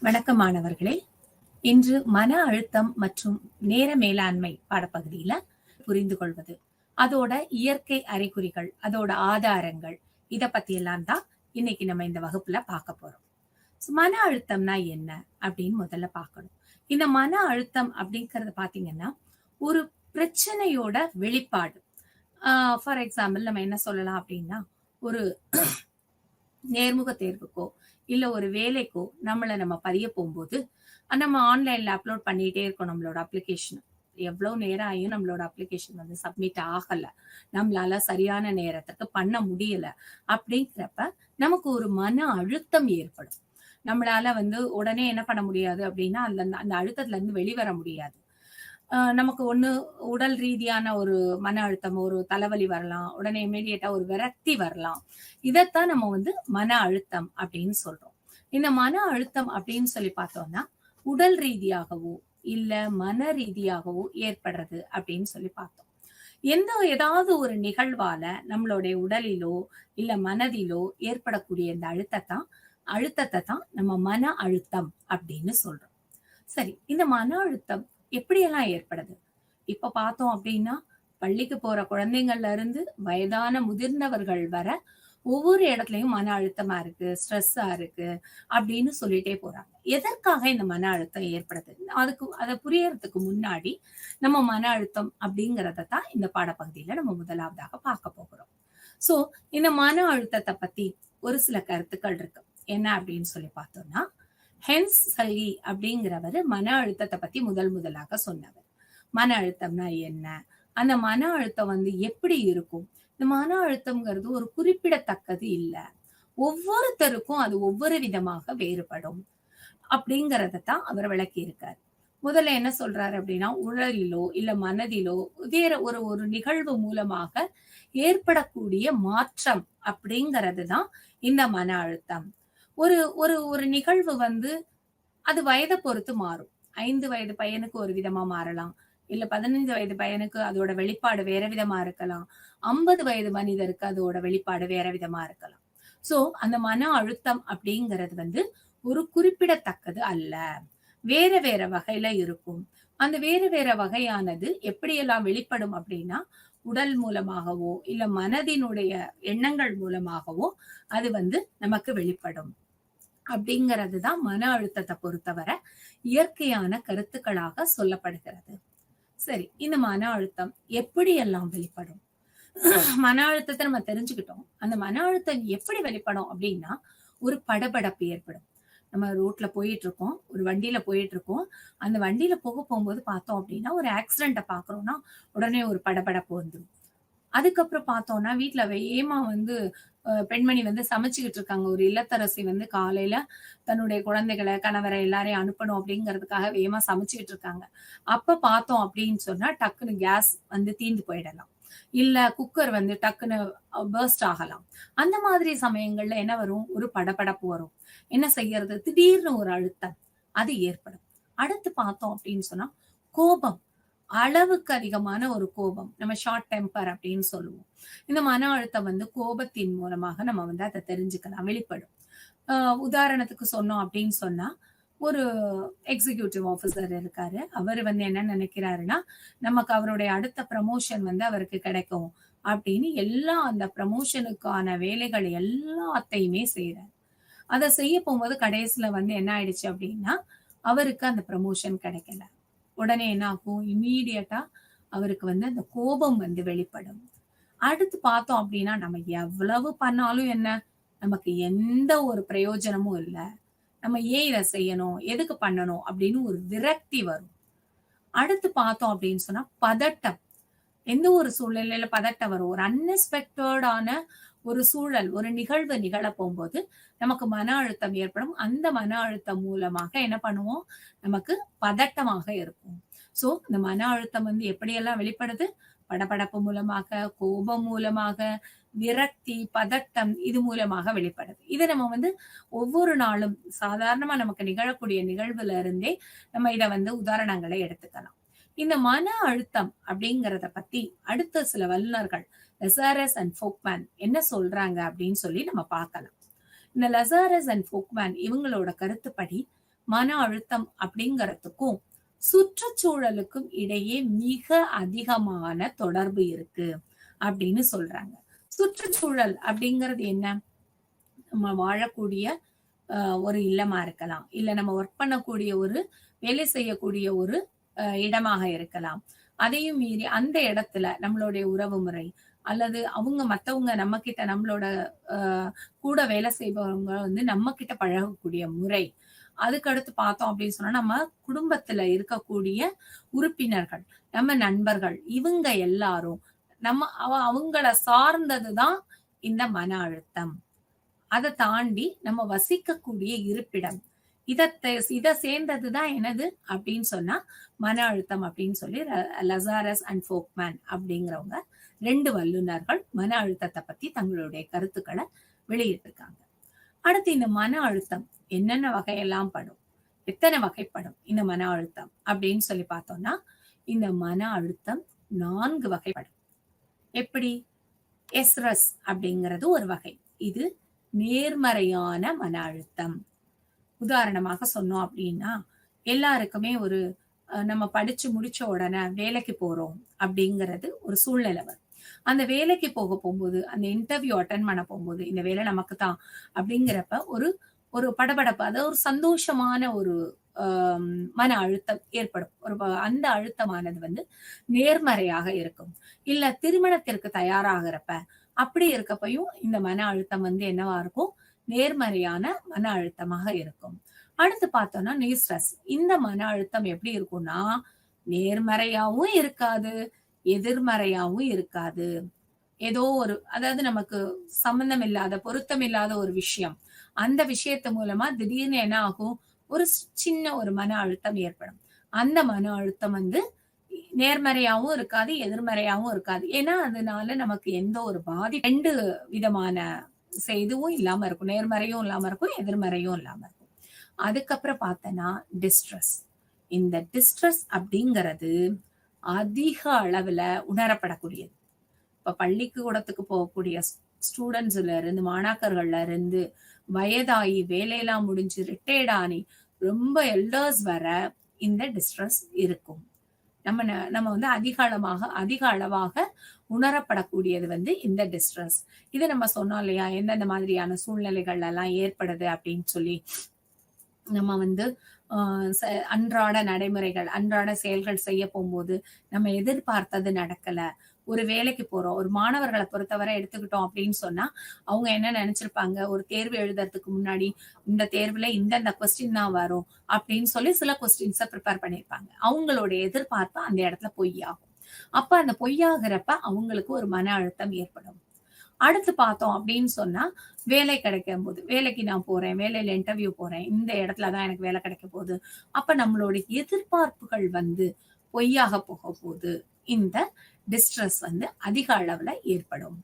வணக்கம் மாணவர்களே. இன்று மன அழுத்தம் மற்றும் நேர மேலாண்மை பாடப்பகுதியில புரிந்து கொள்வது, அதோட இயற்கை அறிகுறிகள், அதோட ஆதாரங்கள், இத பத்தி எல்லாம் தான் இன்னைக்கு நம்ம இந்த வகுப்புல பார்க்க போறோம். மன அழுத்தம்னா என்ன அப்படின்னு முதல்ல பார்க்கணும். இந்த மன அழுத்தம் அப்படிங்கறது பாத்தீங்கன்னா ஒரு பிரச்சனையோட வெளிப்பாடு. ஃபார் எக்ஸாம்பிள் நம்ம என்ன சொல்லலாம் அப்படின்னா, ஒரு நேர்முக தேர்வுக்கோ இல்ல ஒரு வேலைக்கோ நம்ம பதிய போகும்போது நம்ம ஆன்லைன்ல அப்லோட் பண்ணிட்டே இருக்கோம் நம்மளோட அப்ளிகேஷன். எவ்வளவு நேரம் ஆகியும் நம்மளோட அப்ளிகேஷன் வந்து சப்மிட் ஆகல, நம்மளால சரியான நேரத்துக்கு பண்ண முடியல அப்படிங்கிறப்ப நமக்கு ஒரு மன அழுத்தம் ஏற்படும். நம்மளால வந்து உடனே என்ன பண்ண முடியாது அப்படின்னா அந்த அழுத்தத்துல இருந்து வெளிவர முடியாது. நமக்கு ஒண்ணு உடல் ரீதியான ஒரு மன அழுத்தம், ஒரு தலைவலி வரலாம், உடனே இமீடியட்டா ஒரு விரக்தி வரலாம். இதத்தான் நம்ம வந்து மன அழுத்தம் அப்படின்னு சொல்றோம். இந்த மன அழுத்தம் அப்படின்னு சொல்லி பார்த்தோம்னா உடல் ரீதியாகவோ இல்ல மன ரீதியாகவோ ஏற்படுறது அப்படின்னு சொல்லி பார்த்தோம். ஏதாவது ஒரு நிகழ்வால நம்மளுடைய உடலிலோ இல்ல மனதிலோ ஏற்படக்கூடிய இந்த அழுத்தத்தை தான் நம்ம மன அழுத்தம் அப்படின்னு சொல்றோம். சரி, இந்த மன அழுத்தம் எப்படியெல்லாம் ஏற்படுது? இப்ப பார்த்தோம் அப்படின்னா, பள்ளிக்கு போற குழந்தைங்கள்ல இருந்து வயதான முதிர்ந்தவர்கள் வர ஒவ்வொரு இடத்துலயும் மன அழுத்தமா இருக்கு, ஸ்ட்ரெஸ்ஸா இருக்கு அப்படின்னு சொல்லிட்டே போறாங்க. எதற்காக இந்த மன அழுத்தம் ஏற்படுது? அத புரியறதுக்கு முன்னாடி நம்ம மன அழுத்தம் அப்படிங்கறத தான் இந்த பாடப்பகுதியில நம்ம முதலாவதாக பார்க்க போகிறோம். சோ இந்த மன அழுத்தத்தை பத்தி ஒரு சில கருத்துக்கள் இருக்கு. என்ன அப்படின்னு சொல்லி பார்த்தோம்னா, ஹென்ஸ் சல்கி அப்படிங்கிறவர் மன அழுத்தத்தை பத்தி முதலாக சொன்னவர். மன அழுத்தம்னா என்ன, அந்த மன அழுத்தம் வந்து எப்படி இருக்கும், இந்த மன அழுத்தம்ங்கிறது ஒரு குறிப்பிடத்தக்கது இல்ல, ஒவ்வொருத்தருக்கும் அது ஒவ்வொரு விதமாக வேறுபடும் அப்படிங்கறதான் அவர் விளக்கி இருக்காரு. முதல்ல என்ன சொல்றாரு அப்படின்னா, உடலிலோ இல்ல மனதிலோ வேற ஒரு ஒரு நிகழ்வு மூலமாக ஏற்படக்கூடிய மாற்றம் அப்படிங்கிறது தான் இந்த மன அழுத்தம். ஒரு ஒரு ஒரு நிகழ்வு வந்து அது வயதை பொறுத்து மாறும். 5 வயது பையனுக்கு ஒரு விதமா மாறலாம், இல்ல 15 வயது பையனுக்கு அதோட வெளிப்பாடு வேற விதமா இருக்கலாம், 50 வயது மனிதருக்கு அதோட வெளிப்பாடு வேற விதமா இருக்கலாம். சோ அந்த மன அழுத்தம் அப்படிங்கிறது வந்து ஒரு குறிப்பிடத்தக்கது அல்ல, வேற வேற வகையில இருக்கும். அந்த வேற வேற வகையானது எப்படியெல்லாம் வெளிப்படும் அப்படின்னா, உடல் மூலமாகவோ இல்ல மனதினுடைய எண்ணங்கள் மூலமாகவோ அது வந்து நமக்கு வெளிப்படும் அப்படிங்கிறதுதான் மன அழுத்தத்தை பொறுத்தவரை இயற்கையான கருத்துக்களாக சொல்லப்படுகிறது. சரி, இந்த மன அழுத்தம் எப்படியெல்லாம் வெளிப்படும்? மன அழுத்தத்தை நம்ம தெரிஞ்சுக்கிட்டோம். அந்த மன அழுத்தம் எப்படி வெளிப்படும் அப்படின்னா, ஒரு படபடப்பு ஏற்படும். நம்ம ரோட்ல போயிட்டு இருக்கோம், ஒரு வண்டியில போயிட்டு இருக்கோம். அந்த வண்டியில போகும்போது பார்த்தோம் அப்படின்னா ஒரு ஆக்சிடென்ட்டை பாக்குறோம்னா உடனே ஒரு படபடப்பு வந்துடும். அதுக்கப்புறம் பார்த்தோம்னா வீட்டுல வேகமா வந்து பெண்மணி வந்து சமைச்சுக்கிட்டு இருக்காங்க. ஒரு இல்லத்தரசி வந்து காலையில தன்னுடைய குழந்தைகளை, கணவரை எல்லாரையும் அனுப்பணும் அப்படிங்கிறதுக்காக வேகமா சமைச்சுக்கிட்டு இருக்காங்க. அப்ப பார்த்தோம் அப்படின்னு சொன்னா டக்குன்னு கேஸ் வந்து தீந்து போயிடலாம், இல்ல குக்கர் வந்து டக்குன்னு பர்ஸ்ட் ஆகலாம். அந்த மாதிரி சமயங்கள்ல என்ன வரும், ஒரு படபடப்பு வரும். என்ன செய்யறது, திடீர்னு ஒரு அழுத்தம் அது ஏற்படும். அடுத்து பார்த்தோம் அப்படின்னு சொன்னா கோபம், அளவுக்கு அதிகமான ஒரு கோபம், நம்ம ஷார்ட் டெம்பர் அப்படின்னு சொல்லுவோம். இந்த மன அழுத்தம் வந்து கோபத்தின் மூலமாக நம்ம வந்து அதை தெரிஞ்சுக்கலாம், வெளிப்படும். உதாரணத்துக்கு சொன்னோம் அப்படின்னு சொன்னா, ஒரு எக்ஸிகியூட்டிவ் ஆபீசர் இருக்காரு. அவர் வந்து என்ன நினைக்கிறாருன்னா, நமக்கு அவருடைய அடுத்த ப்ரமோஷன் வந்து அவருக்கு கிடைக்கும் அப்படின்னு அந்த ப்ரமோஷனுக்கான வேலைகள் எல்லாத்தையுமே செய்யறாரு. அதை செய்ய போகும்போது கடைசியில வந்து என்ன ஆயிடுச்சு அப்படின்னா, அவருக்கு அந்த ப்ரமோஷன் கிடைக்கல. உடனே என்ன ஆகும், இம்மீடியட்டா அவருக்கு வந்து அந்த கோபம் வந்து வெளிப்படும். அடுத்து பார்த்தோம் அப்படின்னா, நம்ம எவ்வளவு பண்ணாலும் என்ன, நமக்கு எந்த ஒரு பிரயோஜனமும் இல்ல, நம்ம ஏன் இதை செய்யணும், எதுக்கு பண்ணணும் அப்படின்னு ஒரு விரக்தி வரும். அடுத்து பார்த்தோம் அப்படின்னு சொன்னா பதட்டம். எந்த ஒரு சூழ்நிலையில பதட்டம் வரும், ஒரு அன்எக்ஸ்பெக்டடான ஒரு சூழல், ஒரு நிகழ்வு நிகழ போகும்போது நமக்கு மன அழுத்தம் ஏற்படும். அந்த மன அழுத்தம் மூலமாக என்ன பண்ணுவோம், நமக்கு பதட்டமாக இருக்கும். சோ இந்த மன அழுத்தம் வந்து எப்படியெல்லாம் வெளிப்படுது, படபடப்பு மூலமாக, கோபம் மூலமாக, விரக்தி, பதட்டம் இது மூலமாக வெளிப்படுது. இதை நம்ம வந்து ஒவ்வொரு நாளும் சாதாரணமா நமக்கு நிகழக்கூடிய நிகழ்வுல இருந்தே நம்ம இதை வந்து உதாரணங்களை எடுத்துக்கலாம். இந்த மன அழுத்தம் அப்படிங்கறத பத்தி அடுத்த சில வல்லுநர்கள் லசாரஸ் அண்ட் ஃபோக்மேன் என்ன சொல்றாங்க அப்படின்னு சொல்லி நம்ம பார்க்கலாம். இந்த லசாரஸ் அண்ட் ஃபோக்மேன் இவங்களோட கருத்துப்படி மன அழுத்தம் அப்படிங்கறதுக்கும் சுற்றுச்சூழலுக்கும் இடையே மிக அதிகமான தொடர்பு இருக்கு அப்படின்னு சொல்றாங்க. சுற்றுச்சூழல் அப்படிங்கிறது என்ன? நம்ம வாழக்கூடிய ஒரு இல்லமா இருக்கலாம். இல்ல நம்ம ஒர்க் பண்ணக்கூடிய ஒரு வேலை செய்யக்கூடிய ஒரு இடமாக இருக்கலாம். அதையும் மீறி அந்த இடத்துல நம்மளுடைய உறவு முறை அல்லது மத்தவங்க நம்மகிட்ட நம்மளோட அ கூட வேலை செய்பவங்க வந்து நம்மகிட்ட பழகக்கூடிய முறை. அதுக்கு அடுத்து பார்த்தோம் அப்படின்னு சொன்னா, நம்ம குடும்பத்துல இருக்கக்கூடிய உறுப்பினர்கள், நம்ம நண்பர்கள் இவங்க எல்லாரும் நம்ம அவங்கள சார்ந்தது தான் இந்த மன அழுத்தம். அத தாண்டி நம்ம வசிக்கக்கூடிய இருப்பிடம். இத சேர்ந்தது தான் என்னது அப்படின்னு சொன்னா, மன அழுத்தம் அப்படின்னு சொல்லி லசாரஸ் அண்ட் ஃபோக்மேன் அப்படிங்கிறவங்க 2 வல்லுனர்கள் மன அழுத்தத்த பத்தி தங்களுடைய கருத்துக்கள வெளியிட்டிருக்காங்க. அடுத்து இந்த மன அழுத்தம் என்னென்ன வகையெல்லாம் படும்? எத்தன வகைப்படும் இந்த மன அழுத்தம் அப்படின்னு சொல்லி பார்த்தோம்னா, இந்த மன அழுத்தம் 4 வகைப்படும். எப்படி? எஸ்ரஸ் அப்படிங்கிறது ஒரு வகை. இது நேர்மறையான மன அழுத்தம். உதாரணமாக சொன்னோம் அப்படின்னா, எல்லாருக்குமே ஒரு நம்ம படிச்சு முடிச்ச உடனே வேலைக்கு போறோம் அப்படிங்கிறது ஒரு சூழ்நிலை வரும். அந்த வேலைக்கு போகும்போது, அந்த இன்டர்வியூ அட்டெண்ட் பண்ண போகும்போது, இந்த வேலை நமக்கு தான் அப்படிங்கிறப்ப ஒரு ஒரு படபடப்பு, அதாவது ஒரு சந்தோஷமான ஒரு அ மன அழுத்தம் ஏற்படும். அந்த அழுத்தமானது வந்து நேர்மறையாக இருக்கும். இல்ல திருமணத்திற்கு தயாராகிறப்ப, அப்படி இருக்கப்பயும் இந்த மன அழுத்தம் வந்து என்னவா இருக்கும்? நேர்மறையான மன அழுத்தமாக இருக்கும். அடுத்து பார்த்தோம்னா நியூஸ்ட்ரெஸ். இந்த மன அழுத்தம் எப்படி இருக்கும்னா, நேர்மறையாவும் இருக்காது, எதிர்மறையாவும் இருக்காது. ஏதோ ஒரு அதாவது நமக்கு சம்பந்தம் இல்லாத, பொருத்தம் இல்லாத ஒரு விஷயம். அந்த விஷயத்து மூலமா திடீர்னு என்ன ஆகும்? ஒரு சின்ன ஒரு மன அழுத்தம் ஏற்படும். அந்த மன அழுத்தம் வந்து நேர்மறையாவும் இருக்காது, எதிர்மறையாவும் இருக்காது. ஏன்னா, அதனால நமக்கு எந்த ஒரு 2 விதமான இதுவும் இல்லாம இருக்கும். நேர்மறையும் இல்லாம இருக்கும், எதிர்மறையும் இல்லாம இருக்கும். அதுக்கப்புறம் பார்த்தன்னா, டிஸ்ட்ரெஸ். இந்த டிஸ்ட்ரெஸ் அப்படிங்கிறது அதிக அளவுல உணரப்படக்கூடியது. இப்ப பள்ளிக்கூடத்துக்கு போகக்கூடிய ஸ்டூடண்ட்ஸ்ல இருந்து, மாணாக்கர்கள்ல இருந்து, வயதாகி வேலையெல்லாம் முடிஞ்சு ரிட்டயர்ட் ஆனி ரொம்ப எல்டர்ஸ் வர இந்த டிஸ்ட்ரெஸ் இருக்கும். நம்ம வந்து அதிக அளவாக உணரப்படக்கூடியது வந்து இந்த டிஸ்ட்ரெஸ். இத நம்ம சொன்னோம் இல்லையா? எந்தெந்த மாதிரியான சூழ்நிலைகள் எல்லாம் ஏற்படுது அப்படின்னு சொல்லி. நம்ம வந்து அ ச அன்றாட நடைமுறைகள், அன்றாட செயல்கள் செய்ய போம்போது, நம்ம எதிர்பார்த்தது நடக்கல. ஒரு வேலைக்கு போறோம். ஒரு மாணவர்கள பொறுத்தவரை எடுத்துக்கிட்டோம் அப்படின்னு சொன்னா, அவங்க என்ன நெனச்சிருப்பாங்க, ஒரு தேர்வு எழுதுறதுக்கு முன்னாடி, இந்த தேர்வுல இந்தந்த கொஸ்டின் தான் வரும் அப்படின்னு சொல்லி சில கொஸ்டின்ஸ ப்ரிப்பேர் பண்ணியிருப்பாங்க. அவங்களுடைய எதிர்பார்ப்பு அந்த இடத்துல பொய்யாகும். அப்ப அந்த பொய்யாகிறப்ப அவங்களுக்கு ஒரு மன அழுத்தம் ஏற்படும். அடுத்து பார்த்தோம் அப்படின்னு சொன்னா, வேலை கிடைக்கும்போது, வேலைக்கு நான் போறேன், வேலையில இன்டர்வியூ போறேன், இந்த இடத்துல தான் எனக்கு வேலை கிடைக்க போகுது. அப்ப நம்மளுடைய எதிர்பார்ப்புகள் வந்து பொய்யாக போகும்போது, இந்த டிஸ்ட்ரெஸ் வந்து அதிக அளவுல ஏற்படும்.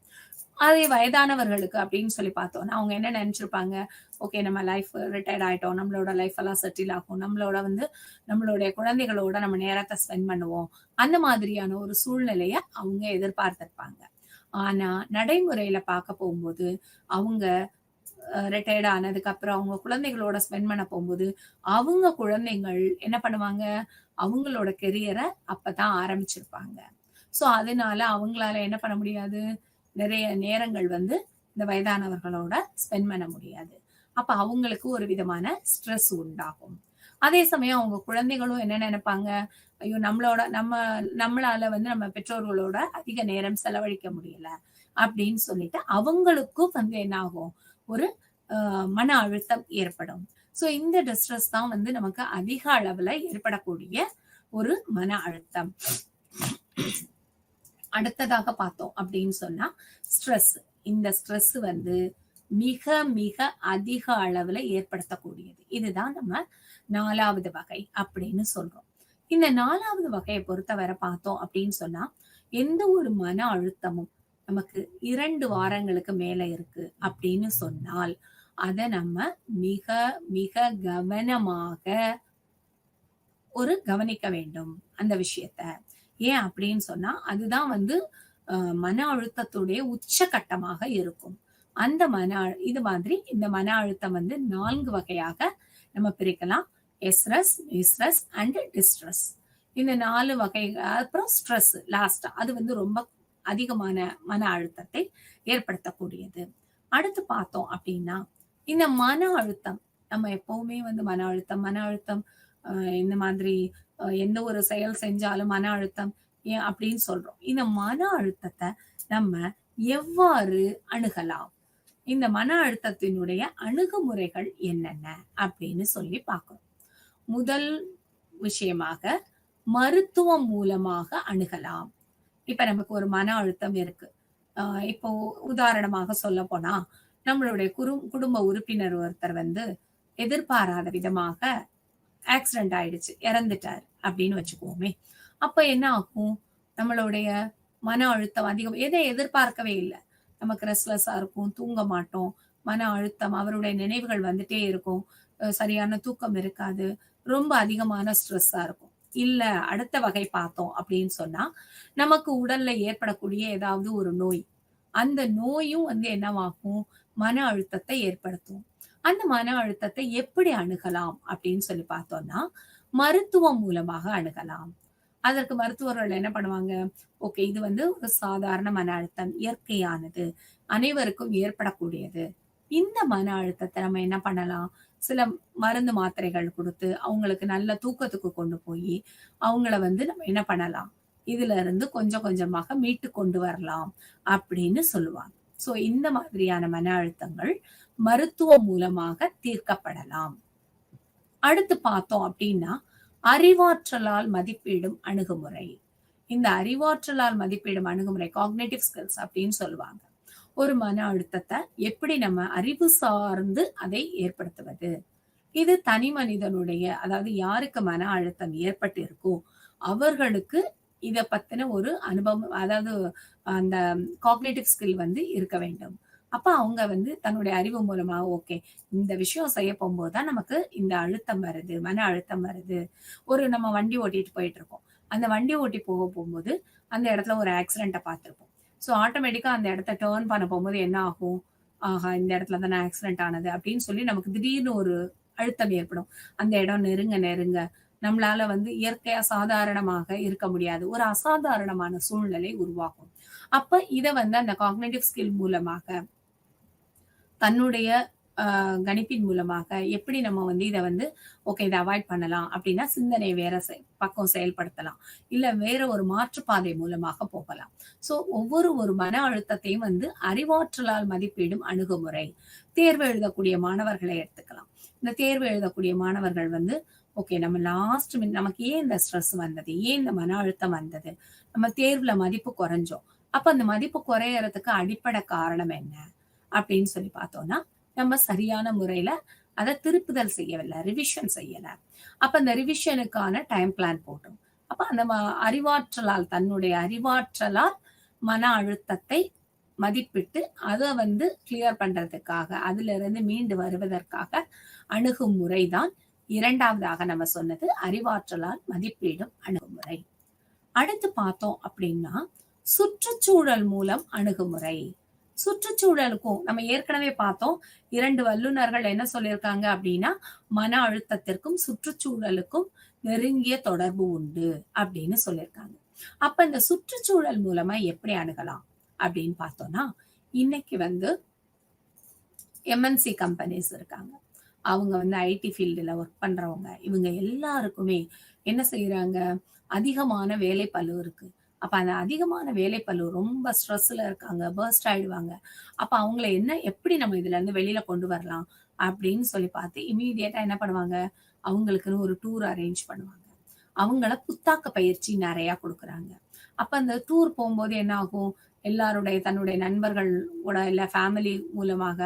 அதே வயதானவர்களுக்கு அப்படின்னு சொல்லி பார்த்தோம்னா, அவங்க என்ன நெனச்சிருப்பாங்க, ஓகே நம்ம லைஃப் ரிட்டயர்ட் ஆயிட்டோம். நம்மளோட லைஃப் எல்லாம் செட்டில் ஆகும். நம்மளுடைய குழந்தைகளோட நம்ம நேரத்த ஸ்பெண்ட் பண்ணுவோம். அந்த மாதிரியான ஒரு சூழ்நிலைய அவங்க எதிர்பார்த்திருப்பாங்க. ஆனா, நடைமுறையில பார்க்க போகும்போது, அவங்க ரிட்டயர்ட் ஆனதுக்கு அப்புறம் அவங்க குழந்தைகளோட ஸ்பெண்ட் பண்ண போகும்போது, அவங்க குழந்தைகள் என்ன பண்ணுவாங்க, அவங்களோட கெரியர அப்பதான் ஆரம்பிச்சிருப்பாங்க. சோ, அதனால அவங்களால என்ன பண்ண முடியாது, நிறைய நேரங்கள் வந்து இந்த வயதானவர்களோட ஸ்பெண்ட் பண்ண முடியாது. அப்ப அவங்களுக்கு ஒரு விதமான ஸ்ட்ரெஸ் உண்டாகும். அதே சமயம் அவங்க குழந்தைகளும் என்ன நெனைப்பாங்க, ஐயோ! நம்மளால வந்து நம்ம பெற்றோர்களோட அதிக நேரம் செலவழிக்க முடியல. அப்படின்னு சொல்லிட்டு அவங்களுக்கும் வந்து என்ன ஆகும், ஒரு மன அழுத்தம் ஏற்படும். சோ இந்த டிஸ்ட்ரெஸ் தான் வந்து நமக்கு அதிக அளவுல ஏற்படக்கூடிய ஒரு மன அழுத்தம். அடுத்ததாக பார்த்தோம் அப்படின்னு சொன்னா, ஸ்ட்ரெஸ். இந்த ஸ்ட்ரெஸ் வந்து மிக, மிக அதிக அளவுல ஏற்படுத்தக்கூடியது. இதுதான் நம்ம 4வது வகை அப்படின்னு சொல்றோம். இந்த 4வது வகைய பொறுத்தவரை பார்த்தோம் அப்படின்னு சொன்னா, எந்த ஒரு மன அழுத்தமும் நமக்கு 2 வாரங்களுக்கு மேல இருக்கு அப்படின்னு சொன்னால், அத நம்ம மிக, மிக கவனமாக கவனிக்க வேண்டும் அந்த விஷயத்த. ஏன் அப்படின்னு சொன்னா, அதுதான் வந்து மன அழுத்தத்துடைய உச்சகட்டமாக இருக்கும். அந்த இது மாதிரி இந்த மன அழுத்தம் வந்து 4 வகையாக நம்ம பிரிக்கலாம். எஸ்ட்ரஸ், யூஸ்ட்ரஸ் அண்ட் டிஸ்ட்ரஸ். இந்த 4 வகை. அப்புறம் ஸ்ட்ரெஸ் லாஸ்ட்டா. அது வந்து ரொம்ப அதிகமான மன அழுத்தத்தை ஏற்படுத்தக்கூடியது. அடுத்து பார்த்தோம் அப்படின்னா, இந்த மன அழுத்தம் நம்ம எப்பவுமே வந்து மன அழுத்தம், மன அழுத்தம் அ இந்த மாதிரி எந்த ஒரு செயல் செஞ்சாலும் மன அழுத்தம் அப்படின்னு சொல்றோம். இந்த மன அழுத்தத்த நம்ம எவ்வாறு அணுகலாம்? இந்த மன அழுத்தத்தினுடைய அணுகுமுறைகள் என்னென்ன அப்படின்னு சொல்லி பார்க்கணும். முதல் விஷயமாக மருத்துவம் மூலமாக அணுகலாம். இப்ப நமக்கு ஒரு மன அழுத்தம் இருக்கு. அ இப்போ உதாரணமாக சொல்லப்போனா, நம்மளுடைய குடும்ப உறுப்பினர் ஒருத்தர் வந்து எதிர்பாராத விதமாக ஆக்சிடென்ட் ஆயிடுச்சு. இறந்துட்டாரு அப்படின்னு வச்சுக்குவோமே. அப்ப என்ன ஆகும்? நம்மளுடைய மன அழுத்தம் அதிகம். எதை எதிர்பார்க்கவே இல்ல. நமக்கு ரெஸ்ட்லெஸ்ஸா இருக்கும். தூங்க மாட்டோம். மன அழுத்தம், அவருடைய நினைவுகள் வந்துட்டே இருக்கும். சரியான தூக்கம் இருக்காது. ரொம்ப அதிகமான ஸ்ட்ரெஸ்ஸா இருக்கும். இல்ல அடுத்த வகை பார்த்தோம் அப்படின்னு சொன்னா, நமக்கு உடல்ல ஏற்படக்கூடிய ஏதாவது ஒரு நோய். அந்த நோயும் வந்து என்னவாகும்? மன அழுத்தத்தை ஏற்படுத்தும். அந்த மன அழுத்தத்தை எப்படி அணுகலாம் அப்படின்னு சொல்லி பார்த்தோம்னா, மருத்துவம் மூலமாக அணுகலாம். அதற்கு மருத்துவர்கள் என்ன பண்ணுவாங்க? ஓகே, இது வந்து ஒரு சாதாரண மன அழுத்தம், இயற்கையானது, அனைவருக்கும் ஏற்படக்கூடியது. இந்த மன அழுத்தத்த நம்ம என்ன பண்ணலாம்? சில மருந்து மாத்திரைகள் குடுத்து, அவங்களுக்கு நல்ல தூக்கத்துக்கு கொண்டு போயி, அவங்கள வந்து நம்ம என்ன பண்ணலாம்? இதுல இருந்து கொஞ்சம் கொஞ்சமாக மீட்டு கொண்டு வரலாம் அப்படின்னு சொல்லுவாங்க. சோ இந்த மாதிரியான மன அழுத்தங்கள் மருத்துவம் மூலமாக தீர்க்கப்படலாம். அடுத்து பார்த்தோம் அப்படின்னா, அறிவாற்றலால் மதிப்பீடும் அணுகுமுறை. இந்த அறிவாற்றலால் மதிப்பீடும் அணுகுமுறை காக்னிட்டிவ் ஸ்கில்ஸ் அப்படின்னு சொல்லுவாங்க. ஒரு மன அழுத்தத்த எப்படி நம்ம அறிவு சார்ந்து அதை ஏற்படுத்துவது? இது தனி மனிதனுடைய, அதாவது யாருக்கு மன அழுத்தம் ஏற்பட்டு இருக்கோ, அவர்களுக்கு இத பத்தின ஒரு அனுபவம், அதாவது அந்த காக்னிட்டிவ் ஸ்கில் வந்து இருக்க வேண்டும். அப்ப அவங்க வந்து தன்னுடைய அறிவு மூலமா, ஓகே, இந்த விஷயம் செய்ய போம்போது தான் நமக்கு இந்த அழுத்தம் வருது, மன அழுத்தம் வருது. ஒரு நம்ம வண்டி ஓட்டிட்டு போயிட்டு இருக்கோம். அந்த வண்டி ஓட்டி போகும்போது, அந்த இடத்துல ஒரு ஆக்சிடென்ட்ட பார்த்திருப்போம். ஸோ ஆட்டோமேட்டிக்கா அந்த இடத்த டர்ன் பண்ண போம்போது என்ன ஆகும்? ஆஹா! இந்த இடத்துல தானே ஆக்சிடென்ட் ஆனது அப்படின்னு சொல்லி நமக்கு திடீர்னு ஒரு அழுத்தம் ஏற்படும். அந்த இடம் நெருங்க நெருங்க நம்மளால வந்து இயற்கையா சாதாரணமாக இருக்க முடியாது. ஒரு அசாதாரணமான சூழ்நிலை உருவாகும். அப்ப இத வந்து அந்த காக்னிட்டிவ் ஸ்கில் மூலமாக தன்னுடைய கணிப்பின் மூலமாக எப்படி நம்ம வந்து இத வந்து ஓகே, இத அவாய்ட் பண்ணலாம் அப்படின்னா, சிந்தனை வேற பக்கம் செயல்படுத்தலாம். இல்ல வேற ஒரு மாற்றுப்பாதை மூலமாக போகலாம். சோ ஒரு மன அழுத்தத்தையும் வந்து அறிவாற்றலால் மதிப்பீடும் அணுகுமுறை. தேர்வு எழுதக்கூடிய மாணவர்களை எடுத்துக்கலாம். இந்த தேர்வு எழுதக்கூடிய மாணவர்கள் வந்து ஓகே, நம்ம நமக்கு ஏன் இந்த ஸ்ட்ரெஸ் வந்தது? ஏன் இந்த மன அழுத்தம் வந்தது? நம்ம தேர்வுல மதிப்பு குறைஞ்சோம். அப்ப அந்த மதிப்பு குறையறதுக்கு அடிப்படை காரணம் என்ன? அப்படின்னு சொல்லி பார்த்தோம்னா, நம்ம சரியான முறையில அத திருப்புதல் செய்யவில்ல. ரிவிஷன் செய்யல. அப்ப அந்த ரிவிஷனுக்கான டைம் பிளான் போட்டோம். அப்ப அந்த தன்னுடைய அறிவாற்றலால் மன அழுத்தத்தை மதிப்பிட்டு, அத வந்து கிளியர் பண்றதுக்காக, அதிலிருந்து மீண்டு வருவதற்காக அணுகுமுறை தான் 2வதாக நம்ம சொன்னது அறிவாற்றலால் மதிப்பீடும் அணுகுமுறை. அடுத்து பார்த்தோம் அப்படின்னா, சுற்றுச்சூழல் மூலம் அணுகுமுறை. சுற்றுச்சூழலுக்கும் நம்ம ஏற்கனவே பார்த்தோம். 2 வல்லுனர்கள் என்ன சொல்லியிருக்காங்க அப்படின்னா, மன அழுத்தத்திற்கும் சுற்றுச்சூழலுக்கும் நெருங்கிய தொடர்பு உண்டு அப்படின்னு சொல்லியிருக்காங்க. அப்ப இந்த சுற்றுச்சூழல் மூலமா எப்படி அணுகலாம் அப்படின்னு பார்த்தோம்னா, இன்னைக்கு வந்து எம்என்சி கம்பெனிஸ் இருக்காங்க. அவங்க வந்து ஐடி ஃபீல்டுல ஒர்க் பண்றவங்க. இவங்க எல்லாருக்குமே என்ன செய்றாங்க? அதிகமான வேலைப்பளு இருக்கு. அப்ப அந்த அதிகமான வேலைப்பளு, ரொம்ப ஸ்ட்ரெஸ்ல இருக்காங்க. பர்ஸ்ட் ஆயிடுவாங்க. அப்ப அவங்கள எப்படி நம்ம இதுலருந்து வெளியில கொண்டு வரலாம்? அப்படின்னு சொல்லி பார்த்து இம்மீடியட்டா என்ன பண்ணுவாங்க? அவங்களுக்குன்னு ஒரு டூர் அரேஞ்ச் பண்ணுவாங்க. அவங்கள புத்தாக்க பயிற்சி நெறையா குடுக்குறாங்க. அப்ப அந்த டூர் போம்போது என்ன ஆகும்? தன்னுடைய நண்பர்கள் கூட, இல்ல ஃபேமிலி மூலமாக,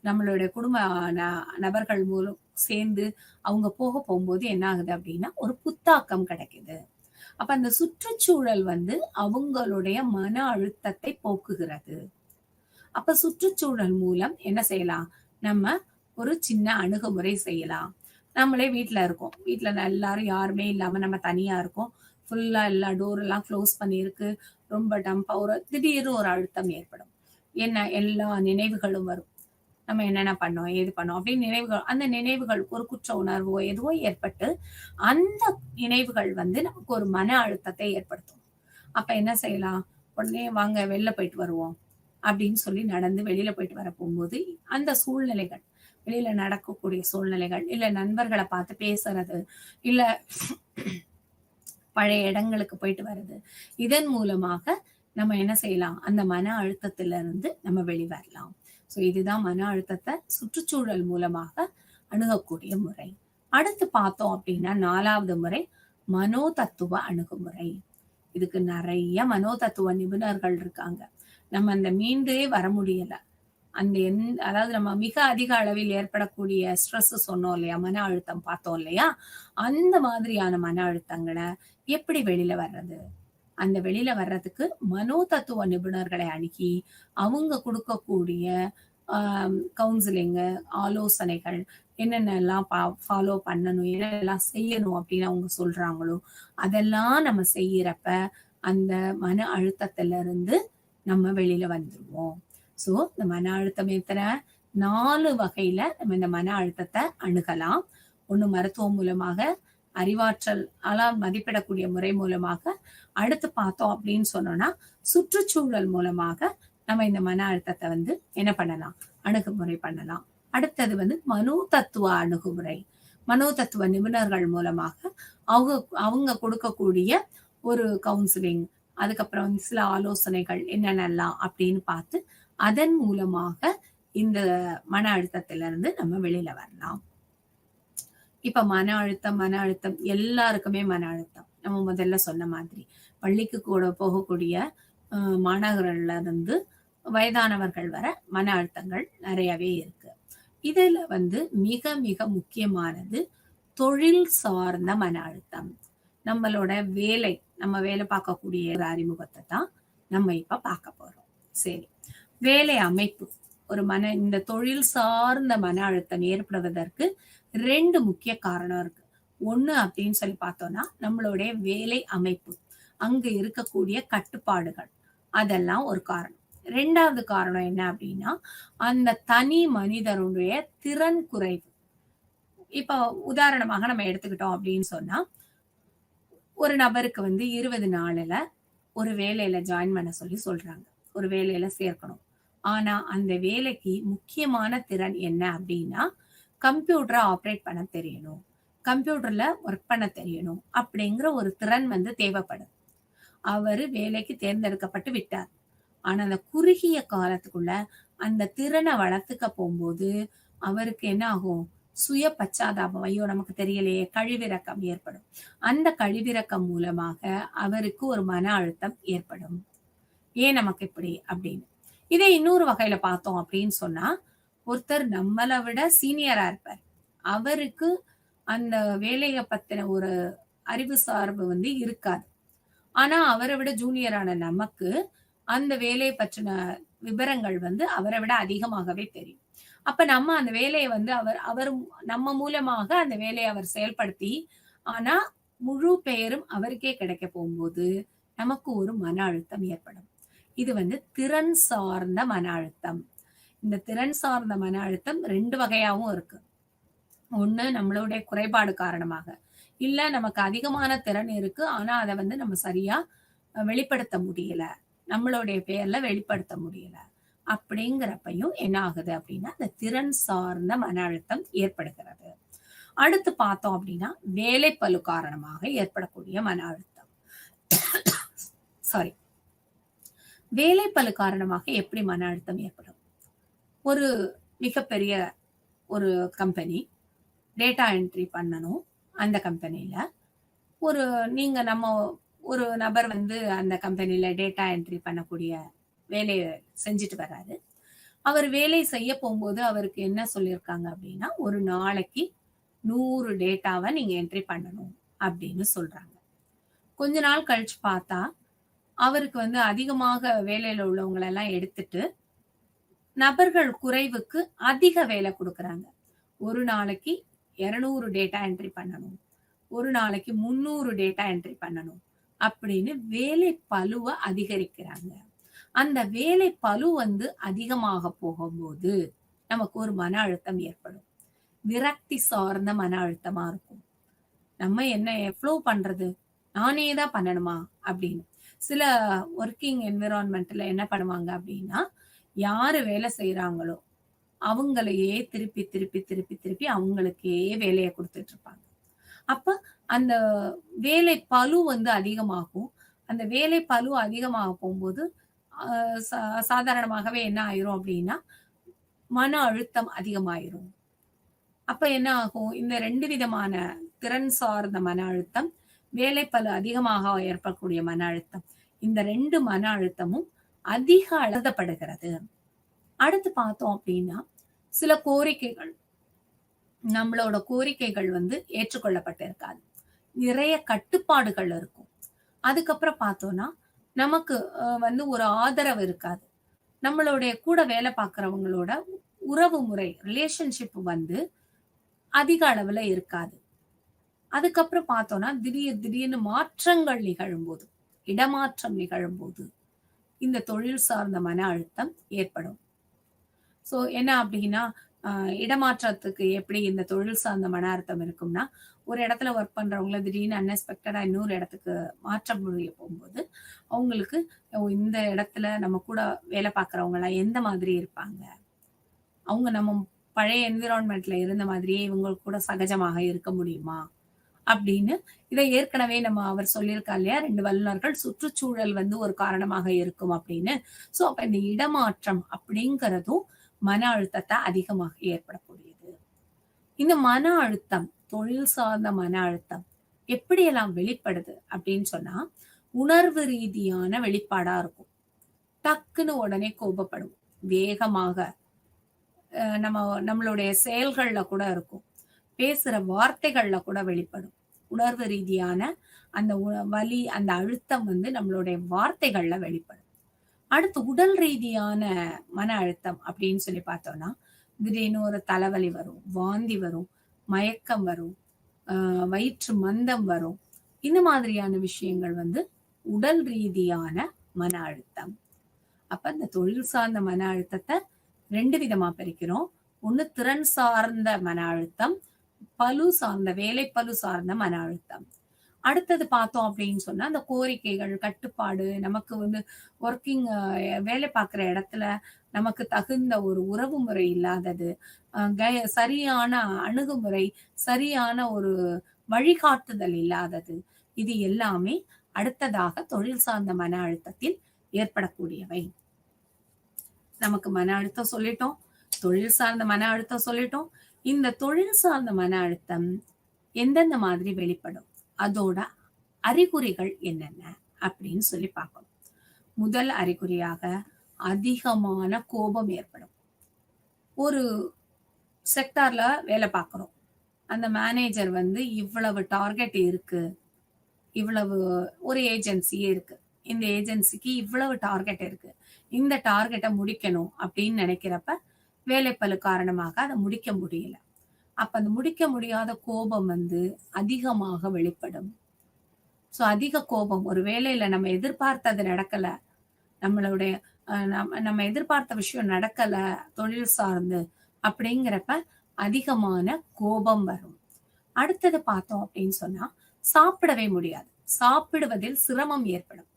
நம்மளுடைய குடும்ப ந நபர்கள் மூலம் சேர்ந்து அவங்க போகும்போது என்ன ஆகுது அப்படின்னா, ஒரு புத்தாக்கம் கிடைக்குது. அப்ப அந்த சுற்றுச்சூழல் வந்து அவங்களுடைய மன அழுத்தத்தை போக்குகிறது. அப்ப சுற்றுச்சூழல் மூலம் என்ன செய்யலாம்? நம்ம ஒரு சின்ன அணுகுமுறை செய்யலாம். நம்மளே வீட்ல இருக்கோம். வீட்ல எல்லாரும் யாருமே இல்லாம நம்ம தனியா இருக்கோம். ஃபுல்லா எல்லா டோர் எல்லாம் க்ளோஸ் பண்ணியிருக்கு. ரொம்ப டம்பா திடீர்னு ஒரு அழுத்தம் ஏற்படும். என்ன, எல்லா நினைவுகளும் வரும். நம்ம என்னென்ன பண்ணோம், ஏது பண்ணோம் அப்படின்னு நினைவுகள், அந்த நினைவுகள் ஒரு குற்ற உணர்வோ எதுவோ ஏற்பட்டு, அந்த நினைவுகள் வந்து நமக்கு ஒரு மன அழுத்தத்தை ஏற்படுத்தும். அப்ப என்ன செய்யலாம்? உடனே வாங்க வெளில போயிட்டு வருவோம். அப்படின்னு சொல்லி நடந்து வெளியில போயிட்டு வர போகும்போது, அந்த சூழ்நிலைகள், வெளியில நடக்கக்கூடிய சூழ்நிலைகள், இல்ல நண்பர்கள பார்த்து பேசுறது, இல்ல பழைய இடங்களுக்கு போயிட்டு வர்றது. இதன் மூலமாக நம்ம என்ன செய்யலாம்? அந்த மன அழுத்தத்திலிருந்து நம்ம வெளிவரலாம். இதுதான் மன அழுத்தத்த சுற்றுச்சூழல் மூலமாக அணுகக்கூடிய முறை. அடுத்து பார்த்தோம் அப்படின்னா 4வது முறை மனோதத்துவ அணுகுமுறை. இதுக்கு நெறைய மனோதத்துவ நிபுணர்கள் இருக்காங்க. நம்ம அந்த மீண்டே வர முடியல. அந்த அதாவது நம்ம மிக அதிக அளவில் ஏற்படக்கூடிய ஸ்ட்ரெஸ் சொன்னோம் இல்லையா? மன அழுத்தம் பார்த்தோம் இல்லையா? அந்த மாதிரியான மன அழுத்தங்கள எப்படி வெளில வர்றது? அந்த வெளில வர்றதுக்கு மனோதத்துவ நிபுணர்களை அணுகி, அவங்க குடுக்கக்கூடிய அ கவுன்சிலிங்கு, ஆலோசனைகள் என்னென்னலாம் ஃபாலோ பண்ணணும், என்னென்னலாம் செய்யணும் அப்படின்னு அவங்க சொல்றாங்களோ, அதெல்லாம் நம்ம செய்யறப்ப, அந்த மன அழுத்தத்திலிருந்து நம்ம வெளில வந்துருவோம். இந்த மன அழுத்தம் எத்தன 4 வகையில நம்ம இந்த மன அழுத்தத்த அணுகலாம். 1 மருத்துவம் மூலமாக, அறிவாற்றல் மதிப்பிடக்கூடிய முறை மூலமாக, அடுத்து பார்த்தோம் அப்படின்னு சொன்னோம்னா, சுற்றுச்சூழல் மூலமாக நம்ம இந்த மன அழுத்தத்த வந்து என்ன பண்ணலாம்? அணுகுமுறை பண்ணலாம். அடுத்தது வந்து மனோதத்துவ அணுகுமுறை. மனோதத்துவ நிபுணர்கள் மூலமாக அவங்க அவங்க கொடுக்கக்கூடிய ஒரு கவுன்சிலிங், அதுக்கப்புறம் வந்து சில ஆலோசனைகள் என்னென்னலாம் அப்படின்னு பார்த்து, அதன் மூலமாக இந்த மன அழுத்தத்திலிருந்து நம்ம வெளியில வரலாம். இப்ப மன அழுத்தம் எல்லாருக்குமே மன அழுத்தம். நம்ம முதல்ல சொன்ன மாதிரி. பள்ளிக்கு கூட போகக்கூடிய மாணவர்கள்ல இருந்து வயதானவர்கள் வர மன அழுத்தங்கள் நெறையவே இருக்கு. இதுல வந்து மிக மிக முக்கியமானது தொழில் சார்ந்த மன அழுத்தம். நம்மளோட வேலை, நம்ம வேலை பார்க்கக்கூடிய ஒரு அறிமுகத்த தான் நம்ம இப்ப பார்க்க போறோம். சரி. வேலை அமைப்பு. இந்த தொழில் சார்ந்த மன அழுத்தம் ஏற்படுவதற்கு 2 முக்கிய காரணம் இருக்கு. 1 அப்படின்னு சொல்லி பார்த்தோம்னா, நம்மளுடைய வேலை அமைப்பு. அங்க இருக்கக்கூடிய கட்டுப்பாடுகள். அதெல்லாம் ஒரு காரணம். 2வது காரணம் என்ன அப்படின்னா, அந்த தனி மனிதனுடைய திறன் குறைவு. இப்ப உதாரணமாக நம்ம எடுத்துக்கிட்டோம் அப்படின்னு சொன்னா, ஒரு நபருக்கு வந்து 20 நாளுல ஒரு வேலையில ஜாயின் பண்ண சொல்லி சொல்றாங்க. ஒரு வேலையில சேர்க்கணும். ஆனா, அந்த வேலைக்கு முக்கியமான திறன் என்ன அப்படின்னா, கம்ப்யூட்டர ஆப்பரேட் பண்ண தெரியணும். கம்ப்யூட்டர்ல ஒர்க் பண்ண தெரியணும். அப்படிங்கிற ஒரு திறன் வந்து தேவைப்படுது. அவரு வேலைக்கு தேர்ந்தெடுக்கப்பட்டு விட்டார். ஆனா, அந்த குறுகிய காலத்துக்குள்ள அந்த திறன வளர்த்துக்க போம்போது, அவருக்கு என்ன ஆகும்? சுய பச்சாதாபம். ஐயோ! நமக்கு தெரியலையே! கழிவிரக்கம் ஏற்படும். அந்த கழிவிரக்கம் மூலமாக அவருக்கு ஒரு மன அழுத்தம் ஏற்படும். ஏன் நமக்கு இப்படி? அப்படின்னு. இதே இன்னொரு வகையில பார்த்தோம் அப்படின்னு சொன்னா, ஒருத்தர் நம்மள விட சீனியரா இருப்பார். அவருக்கு அந்த வேலைய பத்தின ஒரு அறிவு சார்பு வந்து இருக்காது. ஆனா, அவர விட ஜூனியரான நமக்கு அந்த வேலைய பற்றின விவரங்கள் வந்து அவர விட அதிகமாகவே தெரியும். அப்ப நம்ம அந்த வேலைய வந்து அவர் நம்ம மூலமாக அந்த வேலைய அவர் செயல்படுத்தி, ஆனா முழு பெயரும் அவருக்கே கிடைக்க போம்போது, நமக்கு ஒரு மன அழுத்தம் ஏற்படும். இது வந்து திறன் சார்ந்த மன அழுத்தம். இந்த திறன் சார்ந்த மன அழுத்தம் 2 வகையாவும் இருக்கு. 1 நம்மளுடைய குறைபாடு காரணமாக. இல்ல நமக்கு அதிகமான திறன் இருக்கு. ஆனா அத வந்து நம்ம சரியா வெளிப்படுத்த முடியல. நம்மளுடைய பெயர்ல வெளிப்படுத்த முடியல. அப்படிங்கிறப்பயும் என்ன ஆகுது அப்படின்னா, அந்த திறன் சார்ந்த மன அழுத்தம் ஏற்படுகிறது. அடுத்து பார்த்தோம் அப்படின்னா, வேலைப்பளு காரணமாக ஏற்படக்கூடிய மன அழுத்தம். சாரி. வேலைப்பளு காரணமாக எப்படி மன அழுத்தம் ஏற்படும்? ஒரு மிகப்பெரிய ஒரு கம்பெனி டேட்டா என்ட்ரி பண்ணணும். அந்த கம்பெனில நம்ம ஒரு நபர் வந்து அந்த கம்பெனில டேட்டா என்ட்ரி பண்ணக்கூடிய வேலைய செஞ்சுட்டு வர்றாரு. அவர் வேலை செய்ய போம்போது அவருக்கு என்ன சொல்லியிருக்காங்க அப்படின்னா, ஒரு நாளைக்கு 100 டேட்டாவ நீங்க என்ட்ரி பண்ணணும் அப்படின்னு சொல்றாங்க. கொஞ்ச நாள் கழிச்சு பார்த்தா, அவருக்கு வந்து அதிகமாக வேலையில உள்ளவங்கள எல்லாம் எடுத்துட்டு, நபர்கள் குறைவுக்கு அதிக வேலை குடுக்குறாங்க. ஒரு நாளைக்கு 200 டேட்டா என்ட்ரி பண்ணணும். ஒரு நாளைக்கு 300 டேட்டா என்ட்ரி பண்ணணும். அப்படின்னு வேலை பளுவ அதிகரிக்கிறாங்க. அந்த வேலை பளு வந்து அதிகமாக போகும்போது, நமக்கு ஒரு மன அழுத்தம் ஏற்படும். விரக்தி சார்ந்த மன அழுத்தமா இருக்கும். நம்ம என்ன எவ்ளோ பண்றது? நானே தான் பண்ணணுமா? அப்படின்னு. சில வொர்க்கிங் என்வைரன்மென்ட்ல என்ன பண்ணுவாங்க அப்படின்னா, யாரு வேலை செய்றாங்களோ, அவங்களையே திருப்பி, திருப்பி, திருப்பி, திருப்பி அவங்களுக்கே வேலைய குடுத்துட்டு இருப்பாங்க. அப்ப அந்த வேலை பளு வந்து அதிகமாகும். அந்த வேலை பளு அதிகமாக போம்போது, அ சாதாரணமாகவே என்ன ஆயிரும் அப்படின்னா, மன அழுத்தம் அதிகமாயிரும். அப்ப என்ன ஆகும்? இந்த 2 விதமான திறன் சார்ந்த மன அழுத்தம், வேலைப்பளு அதிகமாக ஏற்படக்கூடிய மன அழுத்தம். இந்த 2 மன அழுத்தமும் அதிக அழுத்தப்படுகிறது. அடுத்து பார்த்தோம் அப்டின்னா, சில கோரிக்கைகள், நம்மளோட கோரிக்கைகள் வந்து ஏற்றுக்கொள்ளப்பட்டிருக்காது. நிறைய கட்டுப்பாடுகள் இருக்கும். அதுக்கப்புறம் பார்த்தோம்னா, நமக்கு வந்து ஒரு ஆதரவு இருக்காது. நம்மளுடைய கூட வேலை பார்க்கிறவங்களோட உறவு முறை, ரிலேஷன்ஷிப் வந்து அதிக அளவுல இருக்காது. அதுக்கப்புறம் பார்த்தோம்னா, திடீர்னு மாற்றங்கள் நிகழும்போது, இடமாற்றம் நிகழும்போது, இந்த தொழில் சார்ந்த மன அழுத்தம் ஏற்படும். ஸோ என்ன அப்டின்னா, அ இடமாற்றத்துக்கு எப்படி இந்த தொழில் சார்ந்த மன அழுத்தம் இருக்கும்னா, ஒரு இடத்துல ஒர்க் பண்றவங்கள திடீர்னு அன்எக்ஸ்பெக்டடா இன்னொரு இடத்துக்கு மாற்ற முடிய போம்போது, அவங்களுக்கு இந்த இடத்துல நம்ம கூட வேலை பார்க்கிறவங்கலாம் எந்த மாதிரி இருப்பாங்க? அவங்க நம்ம பழைய என்விரான்மென்ட்ல இருந்த மாதிரியே இவங்க கூட சகஜமாக இருக்க முடியுமா? அப்படின்னு இதை ஏற்கனவே அவர் சொல்லியிருக்கார் இல்லையா? 2 வல்லுனர்கள் சுற்றுச்சூழல் வந்து ஒரு காரணமாக இருக்கும் அப்படின்னு. சோ அப்ப இந்த இடமாற்றம் அப்படிங்கிறதும் மன அழுத்தத்த அதிகமாக ஏற்படக்கூடியது. இந்த மன அழுத்தம், தொழில் சார்ந்த மன அழுத்தம் எப்படியெல்லாம் வெளிப்படுது அப்படின்னு சொன்னா, உணர்வு ரீதியான வெளிப்பாடா இருக்கும். டக்குன்னு உடனே கோபப்படுவோம். வேகமாக நம்மளுடைய செயல்கள்ல கூட இருக்கும். பேசுற வார்த்தைகள்ல கூட வெளிப்படும். உணர்வு ரீதியான அந்த வலி, அந்த அழுத்தம் வந்து நம்மளுடைய வார்த்தைகள்ல வெளிப்படும். அடுத்து உடல் ரீதியான மன அழுத்தம் அப்படின்னு சொல்லி பார்த்தோம்னா, திடீர்னு ஒரு தலைவலி வரும், வாந்தி வரும், மயக்கம் வரும், அ வயிற்று மந்தம் வரும். இந்த மாதிரியான விஷயங்கள் வந்து உடல் ரீதியான மன அழுத்தம். அப்ப இந்த தொழில் சார்ந்த மன அழுத்தத்த 2 விதமா பிரிக்கிறோம். ஒண்ணு திறன் சார்ந்த மன அழுத்தம், பளு சார்ந்த வேலை பளு சார்ந்த மன அழுத்தம். அடுத்தது பார்த்தோம் அப்படின்னு சொன்னா, அந்த கோரிக்கைகள், கட்டுப்பாடு, நமக்கு வந்து வொர்க்கிங் வேலை பார்க்குற இடத்துல நமக்கு தகுந்த ஒரு உறவு முறை இல்லாதது, சரியான அணுகுமுறை, சரியான ஒரு வழிகாட்டுதல் இல்லாதது. இது எல்லாமே அடுத்ததாக தொழில் சார்ந்த மன அழுத்தத்தில் ஏற்படக்கூடியவை. நமக்கு மன அழுத்தம் சொல்லிட்டோம். தொழில் சார்ந்த மன அழுத்தம் சொல்லிட்டோம். இந்த தொழில் சார்ந்த மன அழுத்தம் எந்தெந்த மாதிரி வெளிப்படும்? அதோட அறிகுறிகள் என்னென்ன? அப்படின்னு சொல்லி பார்க்கணும். முதல் அறிகுறியாக அதிகமான கோபம் ஏற்படும். ஒரு செக்டார்ல வேலை பார்க்கிறோம். அந்த மேனேஜர் வந்து இவ்வளவு டார்கெட் இருக்கு. இவ்வளவு ஒரு ஏஜென்சியே இருக்கு. இந்த ஏஜென்சிக்கு இவ்வளவு டார்கெட் இருக்கு. இந்த டார்கெட்ட முடிக்கணும் அப்படின்னு நினைக்கிறப்ப, வேலைப்பளு காரணமாக அத முடிக்க முடியல. அப்ப அந்த முடிக்க முடியாத கோபம் வந்து அதிகமாக வெளிப்படும். சோ அதிக கோபம் ஒரு வேலையில நம்ம எதிர்பார்த்தது நடக்கல. நம்மளுடைய நம்ம எதிர்பார்த்த விஷயம் நடக்கல, தொழில் சார்ந்து அப்படிங்கிறப்ப அதிகமான கோபம் வரும். அடுத்தது பார்த்தோம் அப்படின்னு சொன்னா, சாப்பிடவே முடியாது. சாப்பிடுவதில் சிரமம் ஏற்படும்.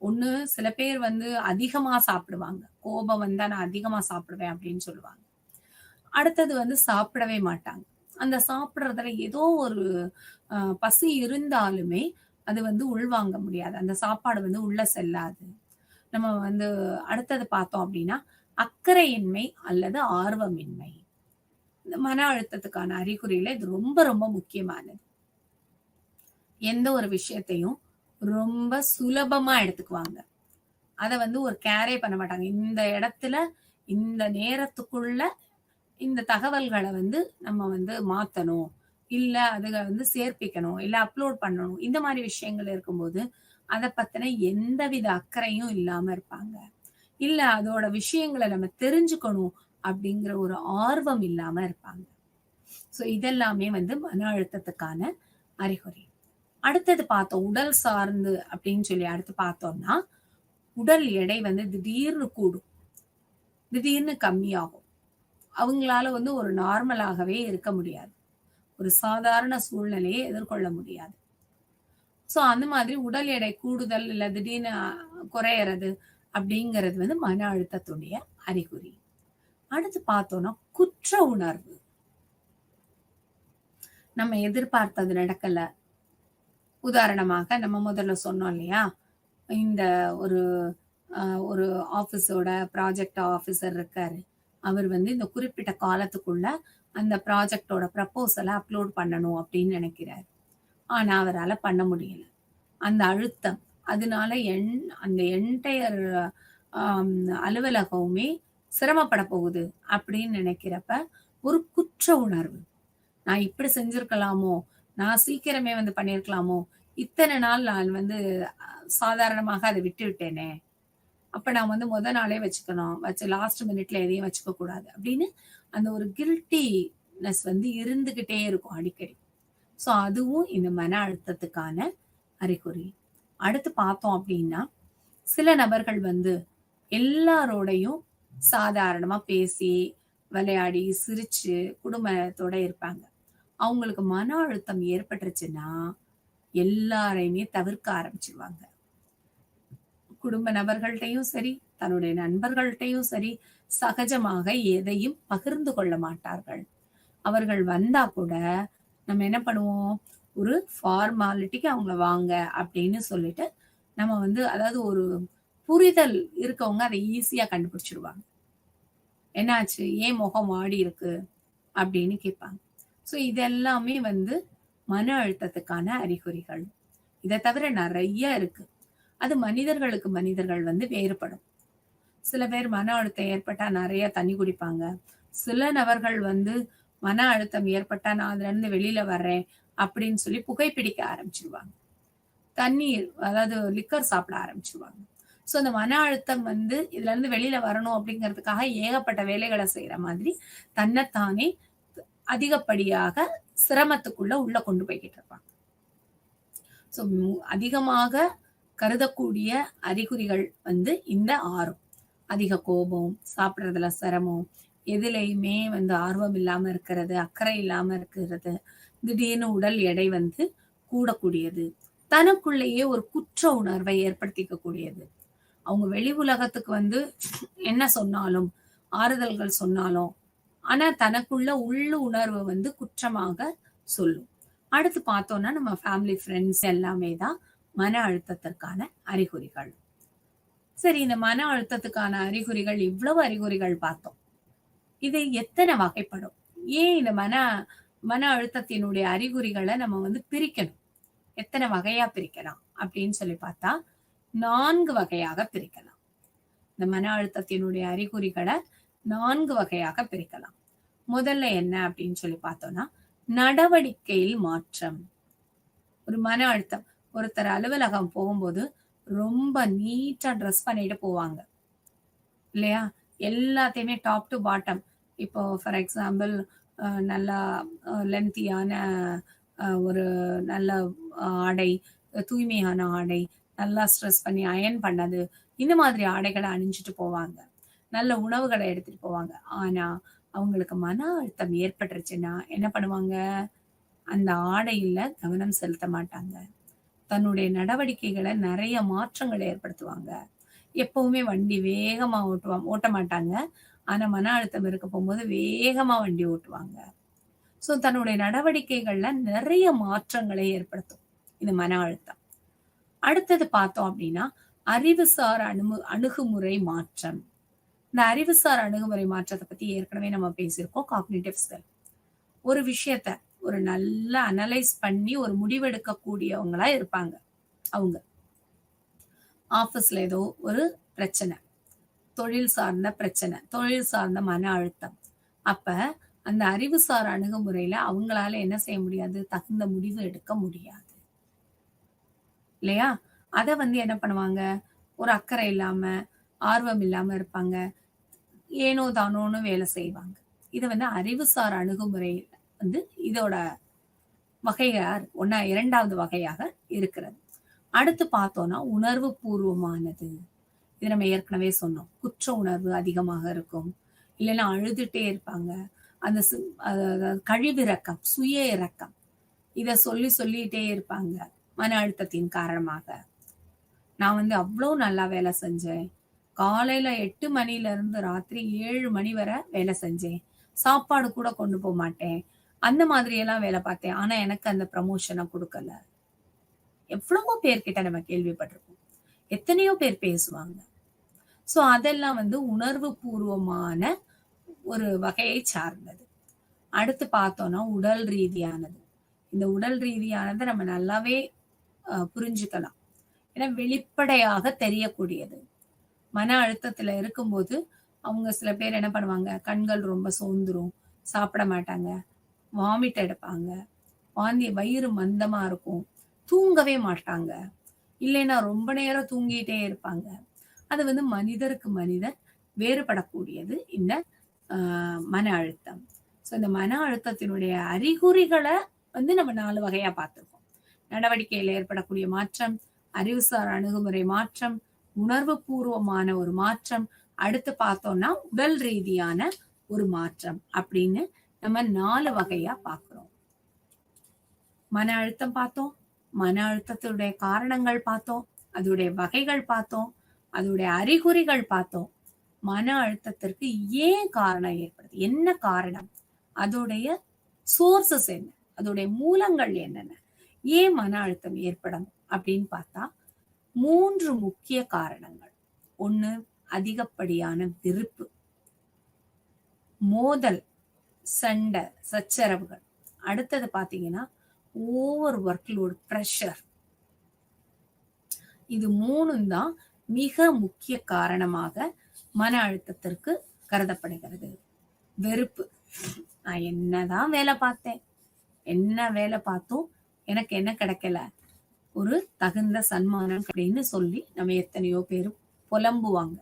ஒண்ணு சில பேர் வந்து அதிகமா சாப்பிடுவாங்க. கோபம் வந்தா நான் அதிகமா சாப்பிடுவேன் அப்படின்னு சொல்லுவாங்க. அடுத்தது வந்து சாப்பிடவே மாட்டாங்க. அந்த சாப்பிடுறதுல ஏதோ ஒரு பசி இருந்தாலுமே, அது வந்து உள்வாங்க முடியாது. அந்த சாப்பாடு வந்து உள்ள செல்லாது. நம்ம வந்து அடுத்தது பார்த்தோம் அப்படின்னா, அக்கறையின்மை அல்லது ஆர்வமின்மை. இந்த மன அழுத்தத்துக்கான அறிகுறியில இது ரொம்ப ரொம்ப முக்கியமானது. எந்த ஒரு விஷயத்தையும் ரொம்ப சுலபமா எடுத்துக்குவாங்க. அத வந்து ஒரு கேரே பண்ண மாட்டாங்க. இந்த இடத்துல, இந்த நேரத்துக்குள்ள இந்த தகவல்கள வந்து நம்ம வந்து மாத்தணும். இல்ல அத வந்து சேர்ப்பிக்கணும். இல்ல அப்லோட் பண்ணணும். இந்த மாரி விஷயங்கள் இருக்கும்போது, அத பத்தின எந்தவித அக்கறையும் இல்லாம இருப்பாங்க. இல்ல அதோட விஷயங்கள நம்ம தெரிஞ்சுக்கணும் அப்படிங்கிற ஒரு ஆர்வம் இல்லாம இருப்பாங்க. சோ இதெல்லாமே வந்து மன அழுத்தத்துக்கான அறிகுறி. அடுத்தது பார்த்தோம். உடல் சார்ந்து அப்படின்னு சொல்லி அடுத்து பார்த்தோம்னா, உடல் எடை வந்து திடீர்னு கூடும். திடீர்னு கம்மியாகும். அவங்களால வந்து ஒரு நார்மலாகவே இருக்க முடியாது. ஒரு சாதாரண சூழ்நிலையை எதிர்கொள்ள முடியாது. சோ அந்த மாதிரி உடல் எடை கூடுதல் இல்ல திடீர்னு குறையறது அப்படிங்கிறது வந்து மன அழுத்தத்துடைய அறிகுறி. அடுத்து பார்த்தோம்னா குற்ற உணர்வு. நம்ம எதிர்பார்த்தது நடக்கல. உதாரணமாக நம்ம முதல்ல சொன்னோம் இல்லையா? இந்த ஒரு ஒரு ஆஃபீஸோட ப்ராஜெக்ட் ஆஃபீசர் இருக்காரு. அவர் வந்து இந்த குறிப்பிட்ட காலத்துக்குள்ள அந்த ப்ராஜெக்ட்டோட ப்ரப்போசல அப்லோட் பண்ணணும் அப்படின்னு நினைக்கிறாரு. ஆனா அவரால பண்ண முடியல. அந்த அழுத்தம். அதனால அந்த என்டயர் அம் அலுவலகமுமே சிரமப்பட போகுது அப்படின்னு நினைக்கிறப்ப, ஒரு குற்ற உணர்வு. நான் இப்படி செஞ்சிருக்கலாமோ! நான் சீக்கிரமே வந்து பண்ணியிருக்கலாமோ! இத்தன நாள் நான் வந்து சாதாரணமாக அத விட்டு விட்டேனே! அப்ப நான் வந்து மொத நாளே வச்சுக்கணும். லாஸ்ட் மினிட்ல எதையும் வச்சுக்க கூடாது. அப்படின்னு அந்த ஒரு கில்ட்டினஸ் வந்து இருந்துகிட்டே இருக்கும் அடிக்கடி. சோ அதுவும் இந்த மன அழுத்தத்துக்கான அறிகுறி. அடுத்து பார்த்தோம் அப்படின்னா, சில நபர்கள் வந்து எல்லாரோடையும் சாதாரணமா பேசி, விளையாடி, சிரிச்சு, குடும்பத்தோட இருப்பாங்க. அவங்களுக்கு மன அழுத்தம் ஏற்பட்டுருச்சுன்னா, எல்லாரையுமே தவிர்க்க ஆரம்பிச்சுருவாங்க. குடும்ப நபர்கள்ட்டயும் சரி, தன்னுடைய நண்பர்கள்ட்டயும் சரி, சகஜமாக எதையும் பகிர்ந்து கொள்ள மாட்டார்கள். அவர்கள் வந்தா கூட, நம்ம என்ன பண்ணுவோம்? ஒரு ஃபார்மாலிட்டிக்கு அவங்கள வாங்க அப்படின்னு சொல்லிட்டு, நம்ம வந்து அதாவது ஒரு புரிதல் இருக்கவங்க அத ஈஸியா கண்டுபிடிச்சுருவாங்க. "என்னாச்சு? ஏன் முகம் வாடி இருக்கு?" அப்படின்னு கேட்பாங்க. ஸோ இதெல்லாமே வந்து மன அழுத்தத்துக்கான அறிகுறிகள். இத தவிர நெறைய இருக்கு. அது மனிதர்களுக்கு மனிதர்கள் வந்து வேறுபடும். சில பேர் மன அழுத்தம் ஏற்பட்டா நெறைய தண்ணி குடிப்பாங்க. சில நபர்கள் வந்து மன அழுத்தம் ஏற்பட்டா நான் அதுலருந்து வெளியில வர்றேன் அப்படின்னு சொல்லி புகைப்பிடிக்க ஆரம்பிச்சுருவாங்க. தண்ணீர் அதாவது லிக்கர் சாப்பிட ஆரம்பிச்சுருவாங்க. ஸோ அந்த மன அழுத்தம் வந்து இதுலருந்து வெளியில வரணும் அப்படிங்கிறதுக்காக ஏகப்பட்ட வேலைகள செய்ற மாதிரி தன்னைத்தானே அதிகப்படியாக சிரமத்துக்குள்ள உள்ள கொண்டு போய்க்கிட்டு இருப்பாங்க. ஸோ அதிகமாக கருதக்கூடிய அறிகுறிகள் வந்து இந்த 6ம். அதிக கோபம், சாப்பிடுறதுல சிரமம், எதிலயுமே வந்து ஆர்வம் இல்லாம இருக்கிறது, அக்கறை இல்லாம இருக்கிறது, திடீர்னு உடல் எடை வந்து கூடக்கூடியது, தனக்குள்ளேயே ஒரு குற்ற உணர்வை ஏற்படுத்திக்க கூடியது. அவங்க வெளி உலகத்துக்கு வந்து என்ன சொன்னாலும், ஆறுதல்கள் சொன்னாலும், ஆனா தனக்குள்ள உணர்வு வந்து குற்றமாக சொல்லும். அடுத்து பார்த்தோம்னா, நம்ம ஃபேமிலி, ஃப்ரெண்ட்ஸ் எல்லாமே தான் மன அழுத்தத்திற்கான அறிகுறிகள். சரி, இந்த மன அழுத்தத்துக்கான அறிகுறிகள் இவ்வளவு அறிகுறிகள் பார்த்தோம். இது எத்தன வகைப்படும்? ஏன் இந்த மன மன அழுத்தத்தினுடைய அறிகுறிகள நம்ம வந்து பிரிக்கணும்? எத்தன வகையா பிரிக்கலாம்? அப்படின்னு சொல்லி பார்த்தா, 4 வகையாக பிரிக்கலாம். இந்த மன அழுத்தத்தினுடைய அறிகுறிகள 4 வகையாக பிரிக்கலாம். முதல்ல என்ன அப்படின்னு சொல்லி பார்த்தோம்னா, நடவடிக்கையில் மாற்றம். ஒரு மன அழுத்தம். ஒருத்தர் அலுவலகம் போகும்போது ரொம்ப நீட்டா ட்ரெஸ் பண்ணிட்டு போவாங்க. இல்லையா? எல்லாத்தையுமே டாப் டூ பாட்டம். இப்போ ஃபார் எக்ஸாம்பிள் நல்லா லென்த்தியான ஒரு நல்ல ஆடை, தூய்மையான ஆடை, நல்லா ஸ்ட்ரெஸ் பண்ணி அயர்ன் பண்ணது, இந்த மாதிரி ஆடைகள அணிஞ்சுட்டு போவாங்க. நல்ல உணவுகள எடுத்துட்டு போவாங்க. ஆனா, அவங்களுக்கு மன அழுத்தம் ஏற்பட்டுருச்சுன்னா என்ன பண்ணுவாங்க? அந்த ஆடையில கவனம் செலுத்த மாட்டாங்க. தன்னுடைய நடவடிக்கைகள நெறைய மாற்றங்கள ஏற்படுத்துவாங்க. எப்பவுமே வண்டி வேகமா ஓட்ட மாட்டாங்க. ஆனா, மன அழுத்தம் இருக்க போம்போது வேகமா வண்டி ஓட்டுவாங்க. ஸோ தன்னுடைய நடவடிக்கைகள்ல நெறைய மாற்றங்களை ஏற்படுத்தும். இந்த மன அழுத்தம். அடுத்தது பார்த்தோம் அப்படின்னா, அறிவுசார் அணுகுமுறை மாற்றம். இந்த அறிவுசார் அணுகுமுறை மாற்றத்த பத்தி ஏற்கனவே நம்ம பேசியிருக்கோம். Cognitive skill. ஒரு விஷயத்த ஒரு நல்லா அனலைஸ் பண்ணி ஒரு முடிவெடுக்க கூடியவங்களா இருப்பாங்க அவங்க. ஆஃபீஸ்ல ஏதோ ஒரு பிரச்சனை. தொழில் சார்ந்த பிரச்சனை. தொழில் சார்ந்த மன அழுத்தம். அப்ப அந்த அறிவுசார் அணுகுமுறையில அவங்களால என்ன செய்ய முடியாது? தகுந்த முடிவு எடுக்க முடியாது. இல்லையா? அத வந்து என்ன பண்ணுவாங்க? ஒரு அக்கறை இல்லாம, ஆர்வம் இல்லாம இருப்பாங்க. ஏனோ தானோன்னு வேலை செய்வாங்க. இது வந்து அறிவுசார் அணுகுமுறை வந்து இதோட வகையார் 2வது வகையாக இருக்கிறது. அடுத்து பார்த்தோம்னா, உணர்வு பூர்வமானது. இது நம்ம ஏற்கனவே சொன்னோம். குற்ற உணர்வு அதிகமாக இருக்கும். இல்லைன்னா அழுதுட்டே இருப்பாங்க. அந்த கழிவிரக்கம், சுய இரக்கம் இத சொல்லிட்டே இருப்பாங்க. மன அழுத்தத்தின் காரணமாக. நான் அவ்ளோ நல்லா வேலை செஞ்சேன். காலையில 8 மணில இருந்து ராத்திரி 7 மணி வரை வேலை செஞ்சேன். சாப்பாடு கூட கொண்டு மாட்டேன். அந்த மாதிரி எல்லாம் வேலை பார்த்தேன். ஆனா எனக்கு அந்த ப்ரமோஷன குடுக்கல. எவ்வளவோ பேர்கிட்ட நம்ம கேள்விப்பட்டிருப்போம். எத்தனையோ பேர் பேசுவாங்க. சோ அதெல்லாம் உணர்வு பூர்வமான ஒரு வகையை சார்ந்தது. அடுத்து பார்த்தோம்னா உடல் ரீதியானது. இந்த உடல் ரீதியானத நம்ம நல்லாவே புரிஞ்சுக்கலாம். ஏன்னா வெளிப்படையாக தெரியக்கூடியது. மன அழுத்தத்துல இருக்கும்போது அவங்க சில பேர் என்ன பண்ணுவாங்க, கண்கள் ரொம்ப சோர்ந்துரும், சாப்பிட மாட்டாங்க, வாமிட் எடுப்பாங்க, வயிறு மந்தமா இருக்கும், தூங்கவே மாட்டாங்க. இல்லைன்னா ரொம்ப நேரம் தூங்கிட்டே இருப்பாங்க. அது மனிதருக்கு மனிதர் வேறுபடக்கூடியது இந்த மன அழுத்தம். ஸோ இந்த மன அழுத்தத்தினுடைய அறிகுறிகள நம்ம 4 வகையா பார்த்திருக்கோம். நடவடிக்கையில ஏற்படக்கூடிய மாற்றம், அறிவுசார் அணுகுமுறை மாற்றம், உணர்வு பூர்வமான ஒரு மாற்றம், அடுத்து பார்த்தோம்னா உடல் ரீதியான ஒரு மாற்றம் அப்படின்னு நம்ம 4 வகையா பார்க்கிறோம். மன அழுத்தம் பார்த்தோம், மன அழுத்தத்துடைய காரணங்கள் பார்த்தோம், அதோடைய வகைகள் பார்த்தோம், அதோடைய அறிகுறிகள் பார்த்தோம். மன அழுத்தத்திற்கு ஏன் காரணம் ஏற்படுது, என்ன காரணம், அதோடைய சோர்சஸ் என்ன, அதோடைய மூலங்கள் என்னென்ன, ஏன் மன அழுத்தம் ஏற்படும் அப்படின்னு பார்த்தா 3 முக்கிய காரணங்கள். 1 அதிகப்படியான வெறுப்பு, மோதல், சண்டை, சச்சரவுகள். அடுத்தது பாத்தீங்கன்னா ஓவர் ஒர்க்லோட், பிரஷர். இது 3ம் தான் மிக முக்கிய காரணமாக மன அழுத்தத்திற்கு கருதப்படுகிறது. வெறுப்பு, நான் என்னதான் வேலை பார்த்தேன், என்ன வேலை பார்த்தோம், எனக்கு என்ன கிடைக்கல, ஒரு தகுந்த சன்மானம் அப்படின்னு சொல்லி நம்ம எத்தனையோ பேர் புலம்புவாங்க.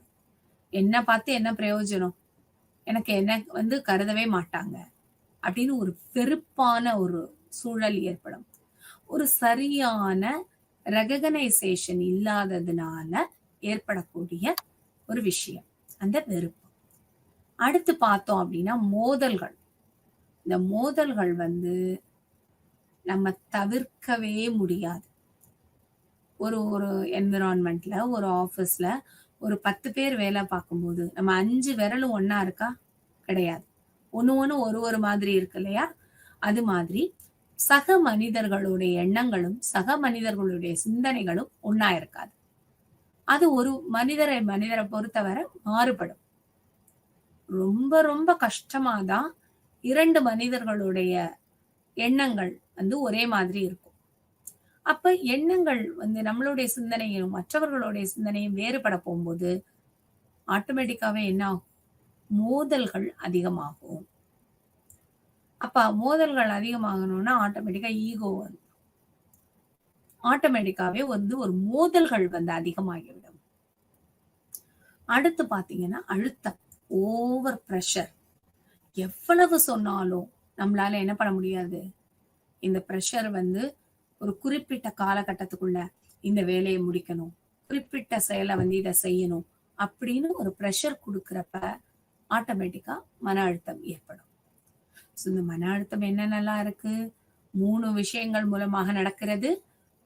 என்ன பார்த்து என்ன பிரயோஜனம், எனக்கு என்ன கருதவே மாட்டாங்க அப்படின்னு ஒரு வெறுப்பான ஒரு சூழல் ஏற்படும். ஒரு சரியான ரெகனைசேஷன் இல்லாததுனால ஏற்படக்கூடிய ஒரு விஷயம் அந்த வெறுப்பு. அடுத்து பார்த்தோம் அப்படின்னா மோதல்கள். இந்த மோதல்கள் நம்ம தவிர்க்கவே முடியாது. ஒரு ஒரு என்விரான்மெண்ட்ல, ஒரு ஆபீஸ்ல ஒரு 10 பேர் வேலை பார்க்கும்போது நம்ம 5 விரலும் ஒன்னா இருக்கா? கிடையாது. ஒண்ணு ஒரு மாதிரி இருக்கு இல்லையா? அது மாதிரி சக மனிதர்களுடைய எண்ணங்களும் சக மனிதர்களுடைய சிந்தனைகளும் ஒன்னா இருக்காது. அது ஒரு மனிதரை பொறுத்தவரை மாறுபடும். ரொம்ப ரொம்ப கஷ்டமாதான் 2 மனிதர்களுடைய எண்ணங்கள் ஒரே மாதிரி இருக்கும். அப்ப எண்ணங்கள் நம்மளுடைய சிந்தனையும் மற்றவர்களுடைய சிந்தனையும் வேறுபட போகும்போது ஆட்டோமேட்டிக்காவே என்ன ஆகும்? மோதல்கள் அதிகமாகும். அப்ப மோதல்கள் அதிகமாகணும்னா ஆட்டோமேட்டிக்கா ஈகோ ஆட்டோமேட்டிக்காவே ஒரு மோதல்கள் அதிகமாகிவிடும். அடுத்து பாத்தீங்கன்னா அழுத்தம், ஓவர் பிரஷர். எவ்வளவு சொன்னாலும் நம்மளால என்ன பண்ண முடியாது. இந்த பிரஷர் ஒரு குறிப்பிட்ட காலகட்டத்துக்குள்ள இந்த வேலையை முடிக்கணும், குறிப்பிட்ட செயலை இதை செய்யணும் அப்படின்னு ஒரு பிரஷர் கொடுக்கறப்ப ஆட்டோமேட்டிக்கா மன அழுத்தம் ஏற்படும். இந்த மன அழுத்தம் என்னென்னலாம் இருக்கு? 3 விஷயங்கள் மூலமாக நடக்கிறது.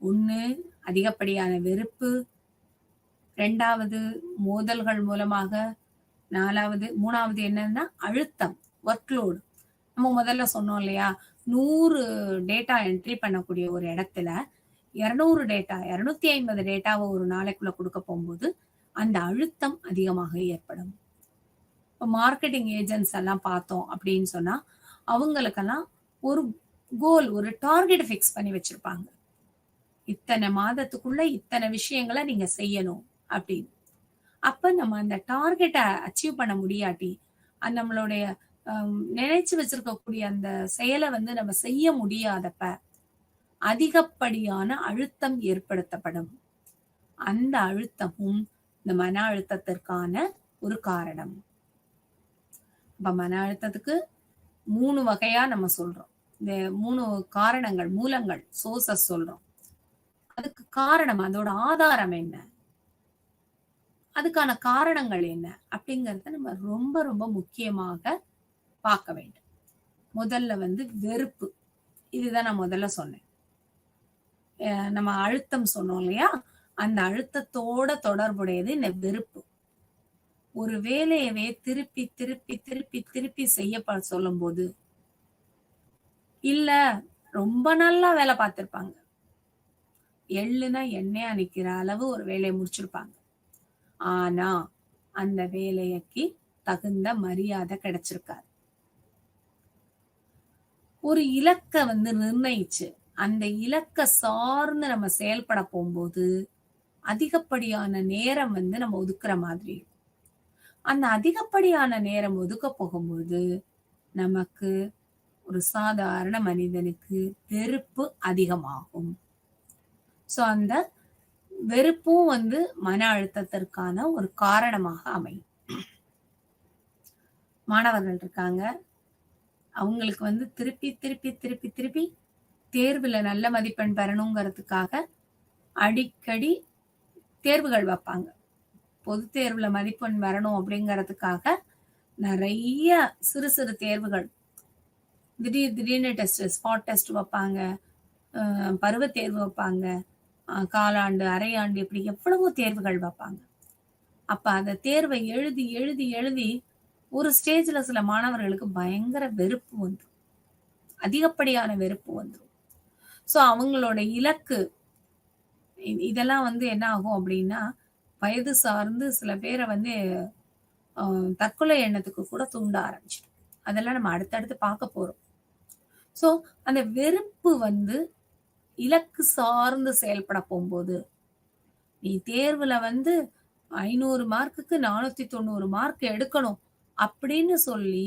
1 அதிகப்படியான வெறுப்பு, 2வது மோதல்கள் மூலமாக, 3வது என்னன்னா அழுத்தம், ஒர்க்லோடு. நம்ம முதல்ல சொன்னோம் இல்லையா, 100 டேட்டா என்ட்ரி பண்ணக்கூடிய ஒரு இடத்துல 200 டேட்டா, 250 டேட்டாவை ஒரு நாளைக்குள்ள கொடுக்க போகும்போது அந்த அழுத்தம் அதிகமாக ஏற்படும். இப்போ மார்க்கெட்டிங் ஏஜென்ட்ஸ் எல்லாம் பார்த்தோம் அப்படின்னு சொன்னா அவங்களுக்கெல்லாம் ஒரு கோல், ஒரு டார்கெட் ஃபிக்ஸ் பண்ணி வச்சிருப்பாங்க. இத்தனை மாதத்துக்குள்ள இத்தனை விஷயங்களை நீங்க செய்யணும் அப்படின்னு. அப்ப நம்ம அந்த டார்கெட்டை அச்சீவ் பண்ண முடியாட்டி நம்மளுடைய நினைச்சு வச்சிருக்கக்கூடிய அந்த செயலை நம்ம செய்ய முடியாதப்ப அதிகப்படியான அழுத்தம் ஏற்படுத்தப்படும். அந்த அழுத்தமும் இந்த மன அழுத்தத்திற்கான ஒரு காரணம். இப்ப மன அழுத்தத்துக்கு 3 வகையா நம்ம சொல்றோம். இந்த 3 காரணங்கள், மூலங்கள், சோர்சஸ் சொல்றோம். அதுக்கு காரணம், அதோட ஆதாரம் என்ன, அதுக்கான காரணங்கள் என்ன அப்படிங்கறத நம்ம ரொம்ப ரொம்ப முக்கியமாக பார்க்க வேண்டும். முதல்ல வந்து வெறுப்பு. இதுதான் நான் முதல்ல சொன்னேன். நம்ம அழுத்தம் சொன்னோம் இல்லையா? அந்த அழுத்தத்தோட தொடர்புடையது இந்த வெறுப்பு. ஒரு வேலையவே திருப்பி, திருப்பி, திருப்பி, திருப்பி செய்ய சொல்லும்போது, இல்ல ரொம்ப நல்லா வேலை பார்த்திருப்பாங்க. எள்ளுன்னா எண்ணெயா நிக்கிற அளவு ஒரு வேலைய முடிச்சிருப்பாங்க. ஆனா, அந்த வேலைக்கு தகுந்த மரியாதை கிடைச்சிருக்காது. ஒரு இலக்க வந்து நிர்ணயிச்சு, அந்த இலக்க சார்ந்து நம்ம செயல்பட போம்போது, அதிகப்படியான நேரம் வந்து நம்ம ஒதுக்குற மாதிரி இருக்கும். அந்த அதிகப்படியான நேரம் ஒதுக்க போகும்போது, நமக்கு ஒரு சாதாரண மனிதனுக்கு வெறுப்பு அதிகமாகும். சோ அந்த வெறுப்பும் வந்து மன அழுத்தத்திற்கான ஒரு காரணமாக அமையும். மாணவர்கள் இருக்காங்க. அவங்களுக்கு வந்து திருப்பி, திருப்பி, திருப்பி, திருப்பி தேர்வுல நல்ல மதிப்பெண் பெறணுங்கிறதுக்காக அடிக்கடி தேர்வுகள் வைப்பாங்க. பொதுத் தேர்வுல மதிப்பெண் வரணும் அப்படிங்கிறதுக்காக நெறைய சிறு சிறு தேர்வுகள், திடீர்னு டெஸ்ட், ஸ்பாட் டெஸ்ட் வைப்பாங்க. பருவத் தேர்வு வைப்பாங்க. காலாண்டு, அரையாண்டு இப்படி எவ்வளவோ தேர்வுகள் வைப்பாங்க. அப்ப அந்த தேர்வை எழுதி, எழுதி, எழுதி ஒரு ஸ்டேஜ்ல சில மாணவர்களுக்கு பயங்கர வெறுப்பு வந்துரும். அதிகப்படியான வெறுப்பு வந்துரும். சோ அவங்களோட இலக்கு இதெல்லாம் வந்து என்ன ஆகும் அப்படின்னா, வயது சார்ந்து சில பேர வந்து அ தற்கொலை எண்ணத்துக்கு கூட தூண்ட ஆரம்பிச்சுரும். அதெல்லாம் நம்ம அடுத்தடுத்து பார்க்க போறோம். சோ அந்த வெறுப்பு வந்து இலக்கு சார்ந்து செயல்பட போம்போது, நீ தேர்வுல வந்து 500 மார்க்குக்கு 490 மார்க் எடுக்கணும் அப்படின்னு சொல்லி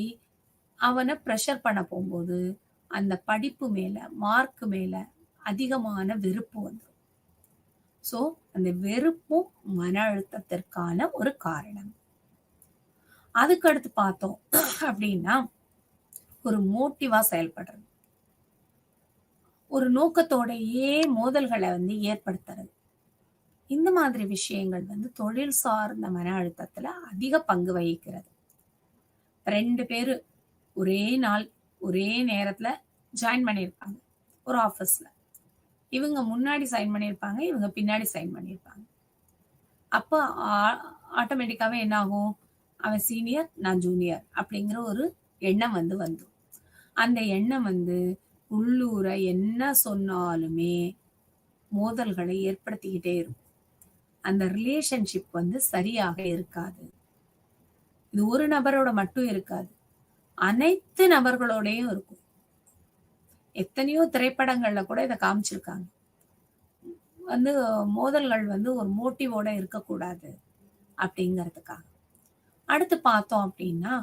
அவன பிரஷர் பண்ண போம்போது, அந்த படிப்பு மேல, மார்க் மேல அதிகமான வெறுப்பு வந்துரும். சோ அந்த வெறுப்பும் மன அழுத்தத்திற்கான ஒரு காரணம். அதுக்கு அடுத்து பார்த்தோம் அப்படின்னா, ஒரு மோட்டிவா செயல்படுறது. ஒரு நோக்கத்தோடயே மோதல்கள வந்து ஏற்படுத்துறது. இந்த மாதிரி விஷயங்கள் வந்து தொழில் சார்ந்த மன அழுத்தத்துல அதிக பங்கு வகிக்கிறது. 2 பேரு ஒரே நாள், ஒரே நேரத்துல ஜாயின் பண்ணியிருப்பாங்க ஒரு ஆஃபீஸ்ல. இவங்க முன்னாடி சைன் பண்ணியிருப்பாங்க, இவங்க பின்னாடி சைன் பண்ணியிருப்பாங்க. அப்ப ஆ ஆட்டோமேட்டிக்காவே என்ன ஆகும்? அவன் சீனியர், நான் ஜூனியர் அப்படிங்கிற ஒரு எண்ணம் வந்து வந்துரும். அந்த எண்ணம் வந்து உள்ளூர என்ன சொன்னாலுமே மோதல்களை ஏற்படுத்திக்கிட்டே இருக்கும். அந்த ரிலேஷன்ஷிப் வந்து சரியாக இருக்காது. இது ஒரு நபரோட மட்டும் இருக்காது. அனைத்து நபர்களோடையும் இருக்கும். எத்தனையோ திரைப்படங்கள்ல கூட இத காமிச்சிருக்காங்க. வந்து மோதல்கள் வந்து ஒரு மோட்டிவோட இருக்கக்கூடாது அப்படிங்கிறதுக்காக. அடுத்து பார்த்தோம் அப்படின்னா,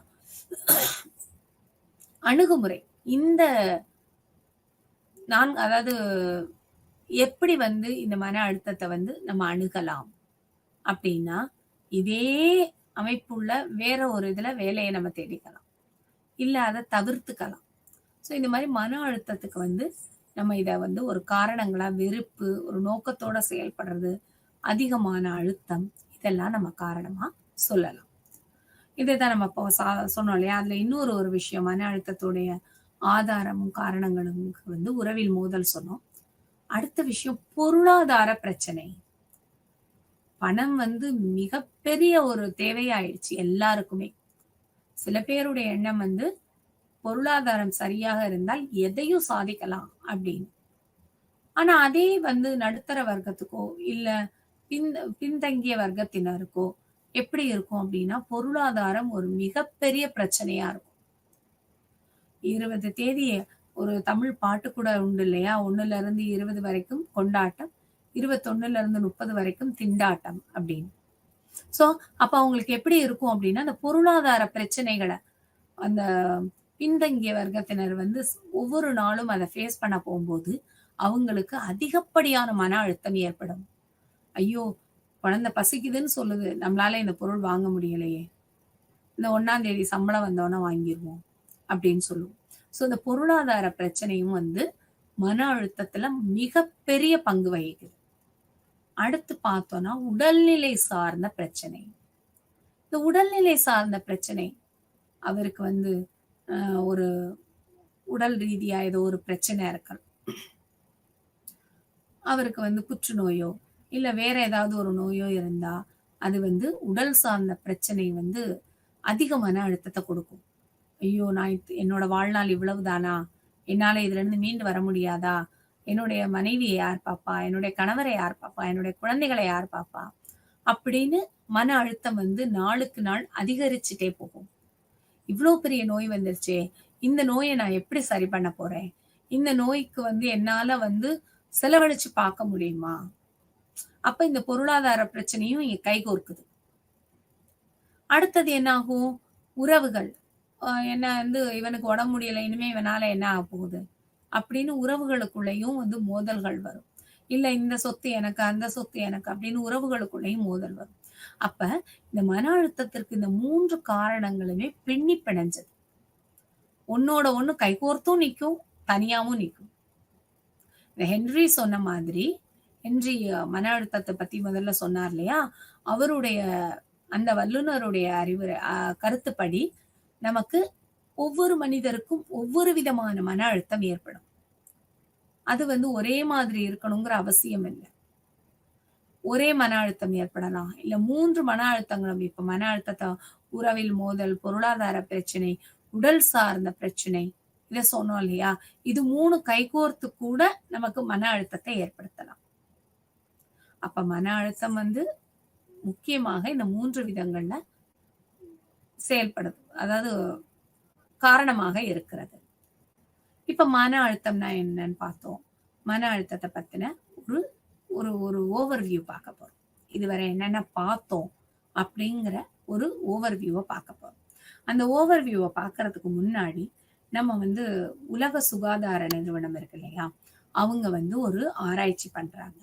அணுகுமுறை. இந்த அதாவது எப்படி வந்து இந்த மன அழுத்தத்த வந்து நம்ம அணுகலாம் அப்படின்னா, இதே அமைப்புள்ள வேற ஒரு இதுல வேலைய நம்ம தேடிக்கலாம். இல்ல அத தவிர்த்துக்கலாம். சோ இந்த மாரி மன அழுத்தத்துக்கு வந்து நம்ம இத வந்து ஒரு காரணங்களா வெறுப்பு, ஒரு நோக்கத்தோட செயல்படுறது, அதிகமான அழுத்தம் இதெல்லாம் நம்ம காரணமா சொல்லலாம். இதுதான் நம்ம இப்போ சொன்னோம் இல்லையா? அதுல இன்னொரு ஒரு விஷயம் மன அழுத்தத்துடைய ஆதாரமும், காரணங்களும் வந்து உறவில் மோதல் சொன்னோம். அடுத்த விஷயம் பொருளாதார பிரச்சனை. பணம் வந்து மிகப்பெரிய ஒரு தேவையாயிடுச்சு எல்லாருக்குமே. சில பேருடைய எண்ணம் வந்து பொருளாதாரம் சரியாக இருந்தால் எதையும் சாதிக்கலாம் அப்படின்னு. ஆனா அதே வந்து நடுத்தர வர்க்கத்துக்கோ, இல்ல பின் பின்தங்கிய வர்க்கத்தினருக்கோ எப்படி இருக்கும் அப்படின்னா, பொருளாதாரம் ஒரு மிகப்பெரிய பிரச்சனையா இருக்கும். 20 தேதி ஒரு தமிழ் பாட்டு கூட உண்டு இல்லையா? 1ல இருந்து 20 வரைக்கும் கொண்டாட்டம், 21ல இருந்து 30 வரைக்கும் திண்டாட்டம் அப்படின்னு. சோ, அப்ப அவங்களுக்கு எப்படி இருக்கும் அப்படின்னா, அந்த பொருளாதார பிரச்சனைகள அந்த பின்தங்கிய வர்க்கத்தினர் வந்து ஒவ்வொரு நாளும் அத ஃபேஸ் பண்ண போம்போது, அவங்களுக்கு அதிகப்படியான மன அழுத்தம் ஏற்படும். ஐயோ! குழந்தை பசிக்குதுன்னு சொல்லுது. நம்மளால இந்த பொருள் வாங்க முடியலையே. இந்த 1ஆம் தேதி சம்பளம் வந்தோனே வாங்கிருவோம் அப்படின்னு சொல்லுவோம். சோ, இந்த பொருளாதார பிரச்சனையும் வந்து மன அழுத்தத்துல மிகப்பெரிய பங்கு வகிக்குது. அடுத்து பார்த்தோம்னா உடல்நிலை சார்ந்த பிரச்சனை. இந்த உடல்நிலை சார்ந்த பிரச்சனை அவருக்கு வந்து ஒரு உடல் ரீதியா ஏதோ ஒரு பிரச்சனை இருக்கலாம். அவருக்கு வந்து புற்றுநோயோ இல்ல வேற ஏதாவது ஒரு நோயோ இருந்தா அது வந்து உடல் சார்ந்த பிரச்சனை வந்து அதிக மன அழுத்தத்தை கொடுக்கும். ஐயோ! நான் என்னோட வாழ்நாள் இவ்வளவுதானா? என்னால இதுலருந்து மீண்டு வர முடியாதா? என்னுடைய மனைவிய யார் பாப்பா? என்னுடைய கணவரை யார் பாப்பா? என்னுடைய குழந்தைகள யார் பாப்பா? அப்படின்னு மன அழுத்தம் வந்து நாளுக்கு நாள் அதிகரிச்சுட்டே போகும். இவ்ளோ பெரிய நோய் வந்துருச்சே! இந்த நோய நான் எப்படி சரி பண்ண போறேன்? இந்த நோய்க்கு வந்து என்னால வந்து செலவழிச்சு பார்க்க முடியுமா? அப்ப இந்த பொருளாதார பிரச்சனையும் இங்க கைகோர்க்குது. அடுத்தது என்ன ஆகும்? உறவுகள். என்ன வந்து இவனுக்கு உடம்பு முடியல. இனிமே இவனால என்ன ஆகப்போகுது? அப்படின்னு உறவுகளுக்குள்ளேயும் வந்து மோதல்கள் வரும். இல்ல இந்த சொத்து எனக்கு, அந்த சொத்து எனக்கு அப்படின்னு உறவுகளுக்குள்ளேயும் மோதல் வரும். அப்ப இந்த மன அழுத்தத்திற்கு இந்த 3 காரணங்களுமே பின்னி பிணைஞ்சது. ஒண்ணோட ஒண்ணு கைகோர்த்தும் நிக்கும், தனியாவும் நிக்கும். இந்த ஹென்றி சொன்ன மாதிரி, ஹென்றி மன அழுத்தத்த பத்தி முதல்ல சொன்னார் இல்லையா? அவருடைய அந்த வல்லுனருடைய அறிவுரை கருத்துப்படி நமக்கு ஒவ்வொரு மனிதருக்கும் ஒவ்வொரு விதமான மன அழுத்தம் ஏற்படும். அது வந்து ஒரே மாதிரி இருக்கணுங்கிற அவசியம் இல்ல. ஒரே மன அழுத்தம் ஏற்படலாம். இல்ல 3 மன அழுத்தங்களும் இப்ப மன அழுத்தத்த உறவில் மோதல், பொருளாதார பிரச்சனை, உடல் சார்ந்த பிரச்சனை, இத சொன்னோம் இல்லையா? இது 3 கைகோர்த்து கூட நமக்கு மன அழுத்தத்தை ஏற்படுத்தலாம். அப்ப மன அழுத்தம் வந்து முக்கியமாக இந்த 3 விதங்கள்ல செயல்படுது. அதாவது காரணமாக இருக்கிறது. இப்ப மன அழுத்தம்னா என்னன்னு பார்த்தோம். மன அழுத்தத்த பத்தின ஒரு ஒரு ஒரு ஓவர்வியூ பார்க்க போறோம். இதுவரை என்னென்ன பார்த்தோம் அப்படிங்கிற ஒரு ஓவர்வியூவ பார்க்க போறோம். அந்த ஓவர்வியூவ பார்க்கறதுக்கு முன்னாடி நம்ம வந்து உலக சுகாதார நிறுவனம் இருக்கு இல்லையா? அவங்க வந்து ஒரு ஆராய்ச்சி பண்றாங்க.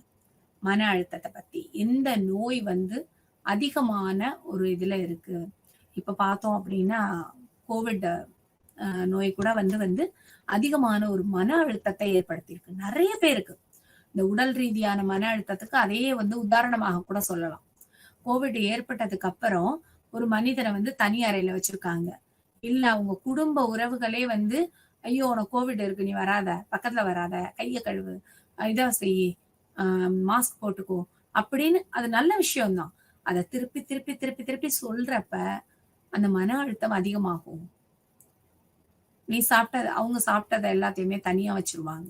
மன அழுத்தத்த பத்தி. எந்த நோய் வந்து அதிகமான ஒரு இதுல இருக்கு. இப்ப பார்த்தோம் அப்படின்னா, கோவிட் நோய் கூட வந்து வந்து அதிகமான ஒரு மன அழுத்தத்தை ஏற்படுத்தியிருக்கு. நெறைய பேருக்கு. இந்த உடல் ரீதியான மன அழுத்தத்துக்கு அதையே வந்து உதாரணமாக கூட சொல்லலாம். கோவிட் ஏற்பட்டதுக்கு அப்புறம் ஒரு மனிதன வந்து தனி அறையில வச்சிருக்காங்க. இல்ல அவங்க குடும்ப உறவுகளே வந்து, "ஐயோ! உனக்கு கோவிட் இருக்கு. நீ வராத. பக்கத்துல வராத. கைய கழுவு. இத செய்யி. அ மாஸ்க் போட்டுக்கோ." அப்படின்னு அது நல்ல விஷயம் தான். அத திருப்பி, திருப்பி, திருப்பி, திருப்பி சொல்றப்ப, அந்த மன அழுத்தம் அதிகமாகும். நீ சாப்பிட்டது அவங்க சாப்பிட்டத எல்லாத்தையுமே தனியா வச்சுருவாங்க.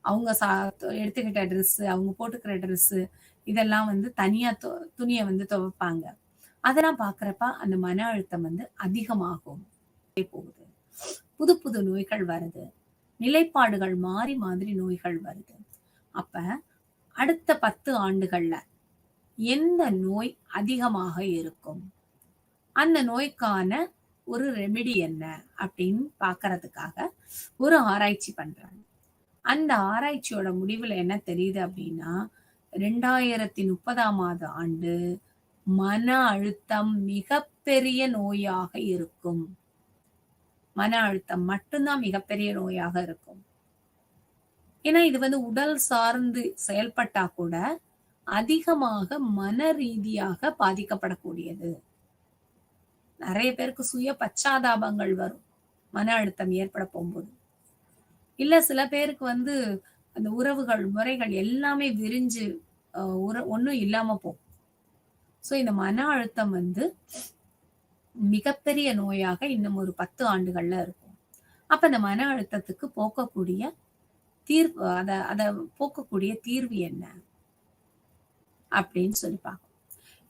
அவங்க எடுத்துக்கிட்ட ட்ரெஸ்ஸு, அவங்க போட்டுக்கிற ட்ரெஸ்ஸு, இதெல்லாம் வந்து தனியா துணிய வந்து துவைப்பாங்க. அதெல்லாம் பார்க்குறப்ப அந்த மன அழுத்தம் வந்து அதிகமாகும். போகுது. புது புது நோய்கள் வருது. நிலைப்பாடுகள் மாறி மாதிரி நோய்கள் வருது. அப்ப அடுத்த 10 ஆண்டுகள்ல எந்த நோய் அதிகமாக இருக்கும்? அந்த நோய்க்கான ஒரு ரெமெடி என்ன? அப்படின்னு பார்க்கறதுக்காக ஒரு ஆராய்ச்சி பண்றாங்க. அந்த ஆராய்ச்சியோட முடிவுல என்ன தெரியுது அப்படின்னா, 2030ஆம் ஆண்டு மன அழுத்தம் மிகப்பெரிய நோயாக இருக்கும். மன அழுத்தம் மட்டும் தான் மிகப்பெரிய நோயாக இருக்கும். ஏன்னா இது வந்து உடல் சார்ந்து செயல்பட்டா கூட அதிகமாக மன ரீதியாக பாதிக்கப்படக்கூடியது. நெறைய பேருக்கு சுய பச்சாதாபங்கள் வரும். மன அழுத்தம் ஏற்பட போம்போது. இல்ல சில பேருக்கு வந்து அந்த உறவுகள், முறைகள் எல்லாமே விரிஞ்சு ஒண்ணும் இல்லாம போகும். சோ இந்த மன அழுத்தம் வந்து மிகப்பெரிய நோயாக இன்னும் ஒரு 10 ஆண்டுகள்ல இருக்கும். அப்ப இந்த மன அழுத்தத்துக்கு போக்கக்கூடிய தீர்வு அத அத போக்கக்கூடிய தீர்வு என்ன? அப்படின்னு சொல்லி பார்க்கணும்.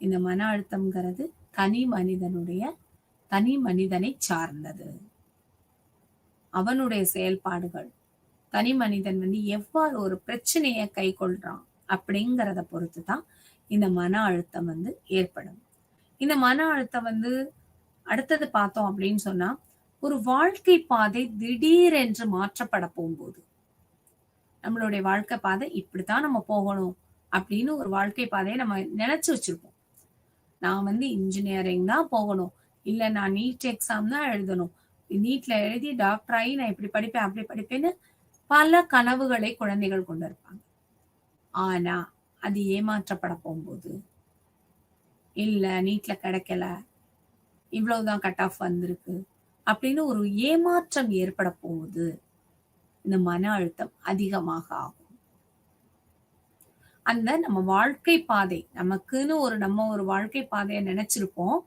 இந்த மன அழுத்தம்ங்கிறது தனி மனிதனை சார்ந்தது. அவனுடைய செயல்பாடுகள். தனி மனிதன் வந்து எவ்வாறு ஒரு பிரச்சனைய கைக்கொள்றான் அப்படிங்கிறத பொறுத்து தான் இந்த மன அழுத்தம் வந்து ஏற்படும். இந்த மன அழுத்தம் வந்து அடுத்தது பார்த்தோம் அப்படின்னு சொன்னா, ஒரு வாழ்க்கை பாதை திடீரென்று மாற்றப்பட போம்போது, நம்மளுடைய வாழ்க்கை பாதை இப்படித்தான் நம்ம போகணும் அப்படின்னு ஒரு வாழ்க்கை பாதைய நம்ம நினைச்சு வச்சிருப்போம். நான் வந்து இன்ஜினியரிங் தான் போகணும். இல்ல நான் நீட் எக்ஸாம் தான் எழுதணும். நீட்ல எழுதி டாக்டர் ஆகி நான் இப்படி படிப்பேன், அப்படி படிப்பேன்னு பல கனவுகளை குழந்தைகள் கொண்டிருப்பாங்க. ஆனா, அது ஏமாற்றப்பட போகும்போது, இல்ல நீட்ல கிடைக்கல, இவ்வளவுதான் கட் ஆஃப் வந்திருக்கு அப்படின்னு ஒரு ஏமாற்றம் ஏற்பட போகுது. இந்த மன அழுத்தம் அதிகமாக ஆகும். அந்த நம்ம வாழ்க்கை பாதை நமக்குன்னு நம்ம ஒரு வாழ்க்கை பாதைய நினைச்சிருப்போம்.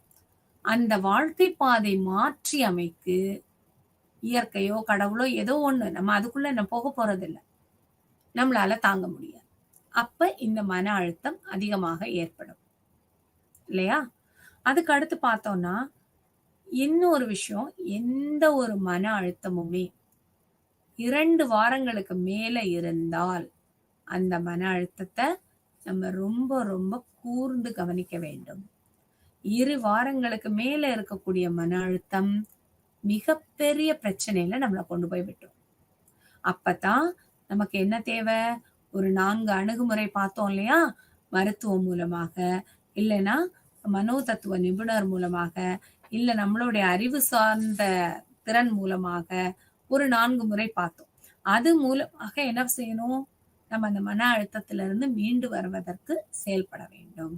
அந்த வாழ்க்கை பாதை மாற்றி அமைக்கு இயற்கையோ, கடவுளோ ஏதோ ஒண்ணு நம்ம அதுக்குள்ள போக போறதில்ல. நம்மளால தாங்க முடியாது. அப்ப இந்த மன அழுத்தம் அதிகமாக ஏற்படும். இல்லையா? அதுக்கு அடுத்து பார்த்தோம்னா, இன்னொரு விஷயம், எந்த ஒரு மன அழுத்தமுமே 2 வாரங்களுக்கு மேல இருந்தால், அந்த மன அழுத்தத்த நம்ம ரொம்ப ரொம்ப கூர்ந்து கவனிக்க வேண்டும். 2 வாரங்களுக்கு மேல இருக்கக்கூடிய மன அழுத்தம், மிகப்பெரிய பிரச்சனையில நம்மள கொண்டு போய் விட்டுரும். அப்பதான் நமக்கு என்ன தேவை? ஒரு 4 அணுகுமுறை பார்த்தோம் இல்லையா? மருத்துவம் மூலமாக, இல்லன்னா மனோதத்துவ நிபுணர் மூலமாக, இல்ல நம்மளுடைய அறிவு சார்ந்த திறன் மூலமாக ஒரு 4 முறை பார்த்தோம். அது மூலமாக என்ன செய்யணும்? நம்ம அந்த மன அழுத்தத்திலிருந்து மீண்டு வருவதற்கு செயல்பட வேண்டும்.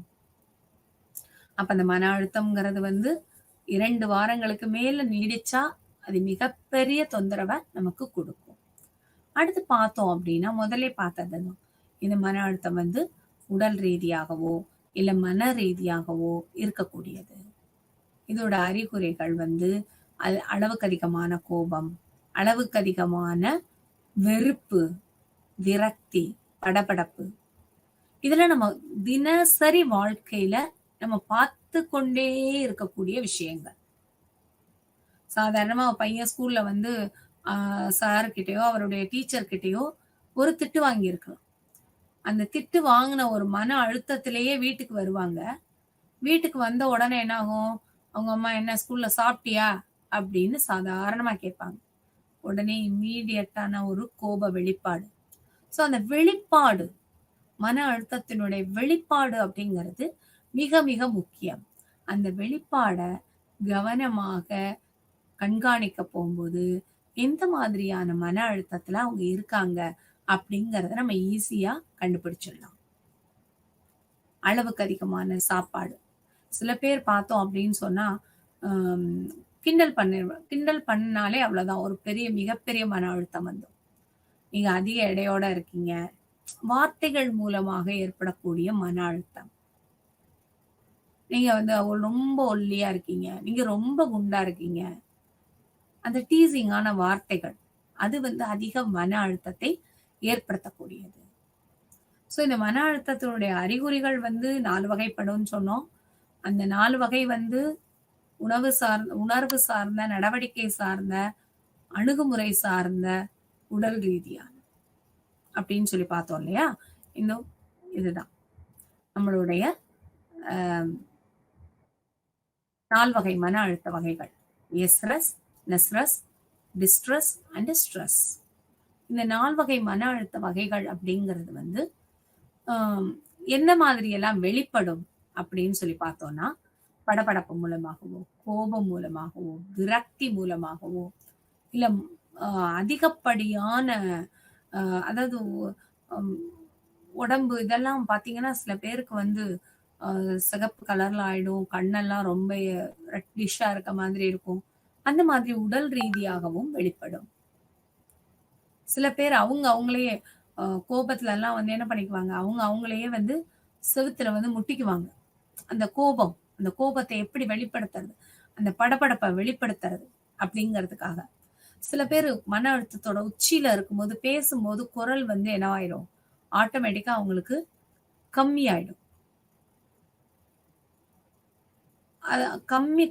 அப்ப அந்த மன அழுத்தம்ங்கிறது 2 வாரங்களுக்கு மேல நீடிச்சா, அது மிகப்பெரிய தொந்தரவ நமக்கு குடுக்கும். அடுத்து பார்த்தோம் அப்படின்னா, முதல்லே பார்த்ததுதான். இந்த மன அழுத்தம் உடல் ரீதியாகவோ, இல்ல மன ரீதியாகவோ இருக்கக்கூடியது. இதோட அறிகுறிகள் அளவுக்கு அதிகமான கோபம், அளவுக்கு அதிகமான வெறுப்பு, விரக்தி, படபடப்பு. இதெல்லாம் நம்ம தினசரி வாழ்க்கையில நம்ம பார்த்து கொண்டே இருக்கக்கூடிய விஷயங்கள். சாதாரணமா பையன் ஸ்கூல்ல சார் கிட்டயோ, அவருடைய டீச்சர் கிட்டயோ ஒரு திட்டு வாங்கியிருக்கலாம். அந்த திட்டு வாங்குன ஒரு மன அழுத்தத்திலேயே வீட்டுக்கு வருவாங்க. வீட்டுக்கு வந்த உடனே என்ன ஆகும்? அவங்க அம்மா "என்ன ஸ்கூல்ல சாப்பிட்டியா?" அப்படின்னு சாதாரணமா கேட்பாங்க. உடனே இம்மீடியட்டான ஒரு கோப வெளிப்பாடு. ஸோ அந்த வெளிப்பாடு, மன அழுத்தத்தினுடைய வெளிப்பாடு அப்படிங்கிறது மிக மிக முக்கியம். அந்த வெளிப்பாட கவனமாக கண்காணிக்க போம்போது, எந்த மாதிரியான மன அழுத்தத்துல அவங்க இருக்காங்க அப்படிங்கிறத நம்ம ஈஸியா கண்டுபிடிச்சிடலாம். அளவுக்கு அதிகமான சாப்பாடு. சில பேர் பார்த்தோம் அப்படின்னு சொன்னா, அம் கிண்டல் பண்ணாலே அவ்வளோதான். ஒரு மிகப்பெரிய மன அழுத்தம் வந்துரும். நீங்க அதிக எடையோட இருக்கீங்க. வார்த்தைகள் மூலமாக ஏற்படக்கூடிய மன அழுத்தம். நீங்க ரொம்ப ஒல்லியா இருக்கீங்க. நீங்க ரொம்ப குண்டா இருக்கீங்க. அந்த டீசிங்கான வார்த்தைகள். அது அதிக மன அழுத்தத்தை ஏற்படுத்தக்கூடியது. ஸோ இந்த மன அழுத்தத்தினுடைய அறிகுறிகள் 4 வகைப்படும்னு சொன்னோம். அந்த 4 வகை உணர்வு சார்ந்த, நடவடிக்கை சார்ந்த, அணுகுமுறை சார்ந்த, உடல் ரீதியான அப்படின்னு சொல்லி பார்த்தோம் இல்லையா? இன்னும் இதுதான். நம்மளுடைய அ 4 வகை மன அழுத்த வகைகள். எஸ்ட்ரெஸ், நெஸ்ட்ரெஸ், டிஸ்ட்ரெஸ் அண்ட் ஸ்ட்ரெஸ். இந்த 4 வகை மன அழுத்த வகைகள் அப்படிங்கிறது என்ன மாதிரியெல்லாம் வெளிப்படும் அப்படின்னு சொல்லி பார்த்தோம்னா, படபடப்பு மூலமாகவோ, கோபம் மூலமாகவோ, விரக்தி மூலமாகவோ, இல்ல அ அதிகப்படியான அதாவது அம் உடம்பு இதெல்லாம் பார்த்தீங்கன்னா, சில பேருக்கு அ சிகப்பு கலர்ல ஆயிடும். கண்ணெல்லாம் ரொம்ப ரெட்டிஷ்ஷா இருக்க மாதிரி இருக்கும். அந்த மாதிரி உடல் ரீதியாகவும் வெளிப்படும். சில பேர் அவங்களையே கோபத்துலலாம் என்ன பண்ணிக்குவாங்க, அவங்களையே செவுத்துல முட்டிக்குவாங்க. அந்த கோபம், அந்த கோபத்த எப்படி வெளிப்படுத்துறது? அந்த படபடப்ப வெளிப்படுத்துறது அப்படிங்கிறதுக்காக. சில பேரு மன அழுத்தத்தோட உச்சியில இருக்கும்போது, பேசும்போது குரல் என்னவாயிரும்? ஆட்டோமேட்டிக்கா அவங்களுக்கு கம்மியாயிடும்.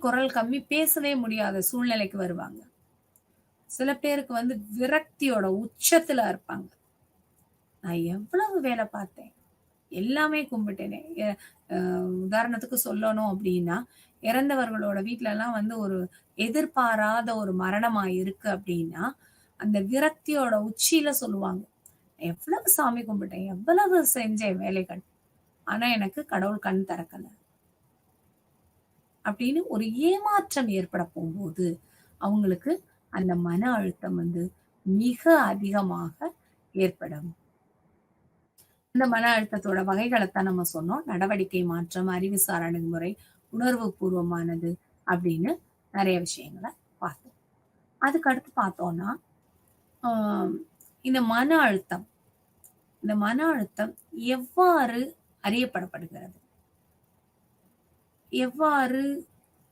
குரல் கம்மி பேசவே முடியாத சூழ்நிலைக்கு வருவாங்க. சில பேருக்கு விரக்தியோட உச்சத்துல இருப்பாங்க. நான் எவ்வளவு வேலை பார்த்தேன். எல்லாமே கும்பிட்டேனே. உதாரணத்துக்கு சொல்லணும் அப்டின்னா, இறந்தவர்களோட வீட்லலாம் ஒரு எதிர்பாராத ஒரு மரணமா இருக்கு அப்டின்னா, அந்த விரக்தியோட உச்சியில சொல்லுவாங்க. எவ்வளவு சாமி கும்பிட்டேன், எவ்வளவு செஞ்சேன் வேலைகள். ஆனா எனக்கு கடவுள் கண் திறக்கல. அப்படின்னு ஒரு ஏமாற்றம் ஏற்பட போம்போது, அவங்களுக்கு அந்த மன அழுத்தம் மிக அதிகமாக ஏற்படும். இந்த மன அழுத்தத்தோட வகைகளைத்தான் நம்ம சொன்னோம். நடவடிக்கை மாற்றம், அறிவுசார் அணுகுமுறை, உணர்வு பூர்வமானது அப்படின்னு நெறைய விஷயங்கள பார்த்தோம். அதுக்கு அடுத்து பார்த்தோம்னா, ஆ இந்த மன அழுத்தம் இந்த மன அழுத்தம் எவ்வாறு அறியப்படப்படுகிறது? எவ்வாறு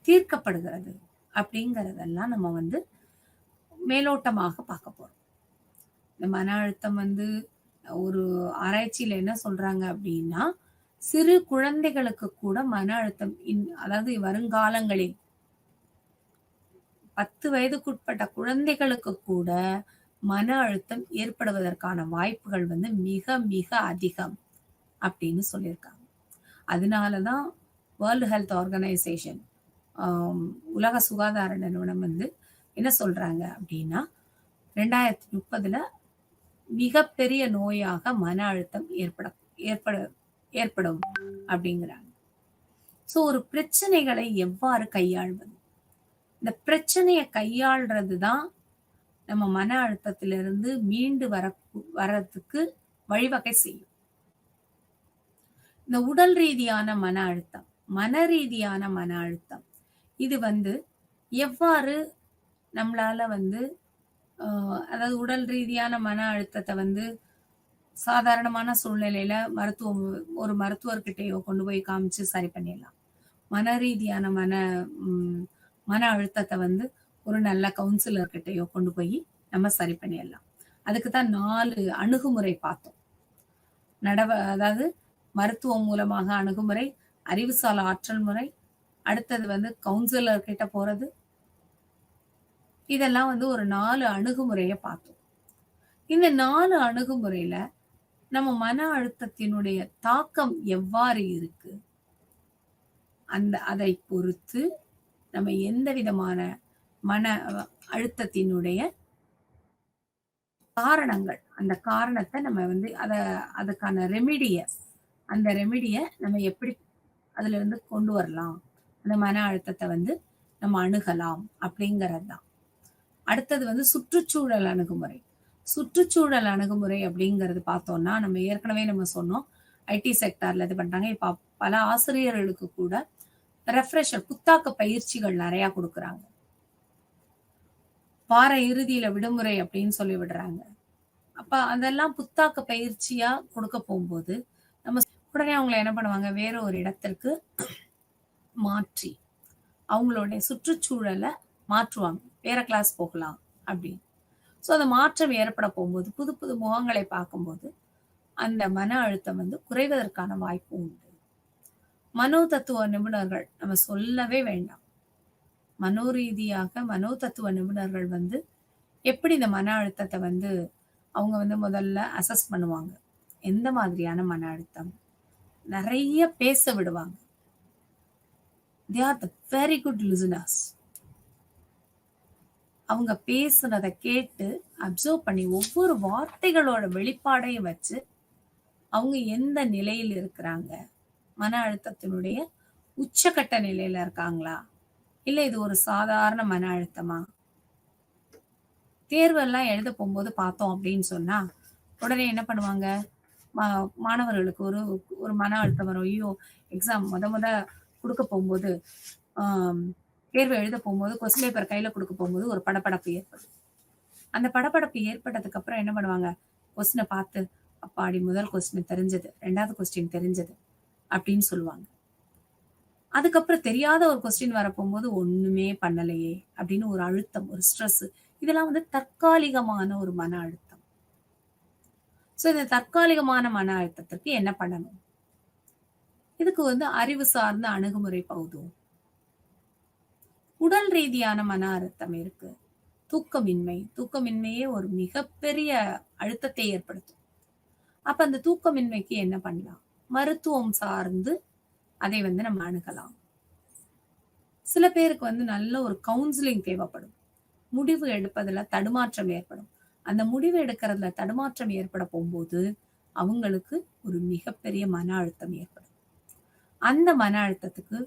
தீர்க்கப்படுகிறது? அப்படிங்கிறதெல்லாம் நம்ம வந்து மேலோட்டமாக பார்க்க போறோம். இந்த மன அழுத்தம் வந்து ஒரு ஆராய்ச்சியில என்ன சொல்றாங்க அப்படின்னா, சிறு குழந்தைகளுக்கு கூட மன அழுத்தம் அதாவது வருங்காலங்களில் 10 வயதுக்குட்பட்ட குழந்தைகளுக்கு கூட மன அழுத்தம் ஏற்படுவதற்கான வாய்ப்புகள் வந்து மிக, மிக அதிகம் அப்படின்னு சொல்லியிருக்காங்க. அதனால தான் வேர்ல்ட் ஹெல்த் ஆர்கனைசேஷன் உலக சுகாதார நிறுவனம் வந்து என்ன சொல்றாங்க அப்படின்னா, 2030ல மிகப்பெரிய நோயாக மன அழுத்தம் ஏற்பட ஏற்படும் அப்படிங்கிறாங்க. ஸோ ஒரு பிரச்சனைகளை எவ்வாறு கையாள்வது? இந்த பிரச்சனைய கையாள்றது தான் நம்ம மன அழுத்தத்திலிருந்து மீண்டு வரதுக்கு வழிவகை செய்யும். இந்த உடல் ரீதியான மன அழுத்தம், மன ரீதியான மன அழுத்தம். இது வந்து எவ்வாறு நம்மளால வந்து அதாவது உடல் ரீதியான மன அழுத்தத்த வந்து சாதாரணமான சூழ்நிலையில ஒரு மருத்துவர்கிட்டயோ கொண்டு போய் காமிச்சு சரி பண்ணிடலாம். மன ரீதியான மன அழுத்தத்த வந்து ஒரு நல்ல கவுன்சிலர் கிட்டயோ கொண்டு போய் நம்ம சரி பண்ணிடலாம். அதுக்கு தான் 4 அணுகுமுறை பார்த்தோம். அதாவது மருத்துவம் மூலமாக அணுகுமுறை, அறிவுசார் ஆற்றல் முறை, அடுத்தது வந்து கவுன்சிலர் கிட்ட போறது. இதெல்லாம் வந்து ஒரு 4 அணுகுமுறைய பார்த்தோம். இந்த 4 அணுகுமுறையில நம்ம மன அழுத்தத்தினுடைய தாக்கம் எவ்வாறு இருக்கு? அதை பொறுத்து நம்ம எந்த விதமான மன அழுத்தத்தினுடைய காரணங்கள், அந்த காரணத்த நம்ம வந்து அதுக்கான அந்த ரெமிடிய நம்ம எப்படி அதிலிருந்து கொண்டு வரலாம்? அந்த மன அழுத்தத்த வந்து நம்ம அணுகலாம் அப்படிங்கிறது தான். அடுத்தது வந்து சுற்றுச்சூழல் அணுகுமுறை. சுற்றுச்சூழல் அணுகுமுறை அப்படிங்கிறது பார்த்தோம்னா, நம்ம ஏற்கனவே சொன்னோம். ஐடி செக்டார்ல இது பண்றாங்க. இப்ப பல ஆசிரியர்களுக்கு கூட ரெஃப்ரெஷர் புத்தாக்க பயிற்சிகள் நெறைய குடுக்குறாங்க. வார இறுதியில விடுமுறை அப்படின்னு சொல்லி விடுறாங்க. அப்ப அதெல்லாம் புத்தாக்க பயிற்சியா கொடுக்க போகும்போது, நம்ம உடனே அவங்கள என்ன பண்ணுவாங்க, வேற ஒரு இடத்திற்கு மாற்றி, அவங்களுடைய சுற்றுச்சூழல மாற்றுவாங்க. வேற கிளாஸ் போகலாம் அப்படின்னு. ஸோ அந்த மாற்றம் ஏற்பட போகும்போது, புது புது முகங்களை பார்க்கும்போது, அந்த மன அழுத்தம் வந்து குறைவதற்கான வாய்ப்பு உண்டு. மனோதத்துவ நிபுணர்கள் நம்ம சொல்லவே வேண்டாம். மனோதத்துவ நிபுணர்கள் வந்து எப்படி இந்த மன அழுத்தத்த வந்து அவங்க வந்து முதல்ல அசஸ் பண்ணுவாங்க. எந்த மாதிரியான மன அழுத்தம்? நெறைய பேச விடுவாங்க. They are the very good listeners. அவங்க பேசுனத கேட்டு அப்சர்வ் பண்ணி ஒவ்வொரு வார்த்தைகளோட வெளிப்பாடையும் வச்சு அவங்க எந்த நிலையில் இருக்கிறாங்க? மன அழுத்தத்தினுடைய உச்சகட்ட நிலையில இருக்காங்களா? இல்ல இது ஒரு சாதாரண மன அழுத்தமா? தேர்வெல்லாம் எழுத போகும்போது பார்த்தோம் அப்படின்னு சொன்னா, உடனே என்ன பண்ணுவாங்க? மாணவர்களுக்கு ஒரு ஒரு மன அழுத்தம் வரும். ஐயோ! எக்ஸாம் மொத குடுக்க போகும்போது, தேர்வு எழுத போகும்போது கொஸ்டின் பேப்பர் கையில குடுக்க போகும்போது ஒரு படபடப்பு ஏற்படும். அந்த படபடப்பு ஏற்பட்டதுக்கு அப்புறம் என்ன பண்ணுவாங்க? கொஸ்டின பார்த்து, அப்பாடி முதல் கொஸ்டின் தெரிஞ்சது, 2வது கொஸ்டின் தெரிஞ்சது அப்படின்னு சொல்லுவாங்க. அதுக்கப்புறம் தெரியாத ஒரு கொஸ்டின் வரப்போகும்போது ஒண்ணுமே பண்ணலையே அப்படின்னு ஒரு அழுத்தம், ஒரு ஸ்ட்ரெஸ். இதெல்லாம் வந்து தற்காலிகமான ஒரு மன அழுத்தம். சோ இந்த தற்காலிகமான மன அழுத்தத்திற்கு என்ன பண்ணணும்? இதுக்கு வந்து அறிவு சார்ந்த அணுகுமுறை போதும். உடல் ரீதியான மன அழுத்தம் இருக்கு. தூக்கமின்மையே ஒரு மிகப்பெரிய அழுத்தத்தை ஏற்படுத்தும். அப்ப அந்த தூக்கமின்மைக்கு என்ன பண்ணலாம்? மருத்துவம் சார்ந்து அதை வந்து நம்ம அணுகலாம். சில பேருக்கு வந்து நல்ல ஒரு கவுன்சிலிங் தேவைப்படும். முடிவு எடுப்பதுல தடுமாற்றம் ஏற்படும். அந்த முடிவு எடுக்கிறதுல தடுமாற்றம் ஏற்பட போகும்போது, அவங்களுக்கு ஒரு மிகப்பெரிய மன அழுத்தம் ஏற்படும். அந்த மன அழுத்தத்துக்கு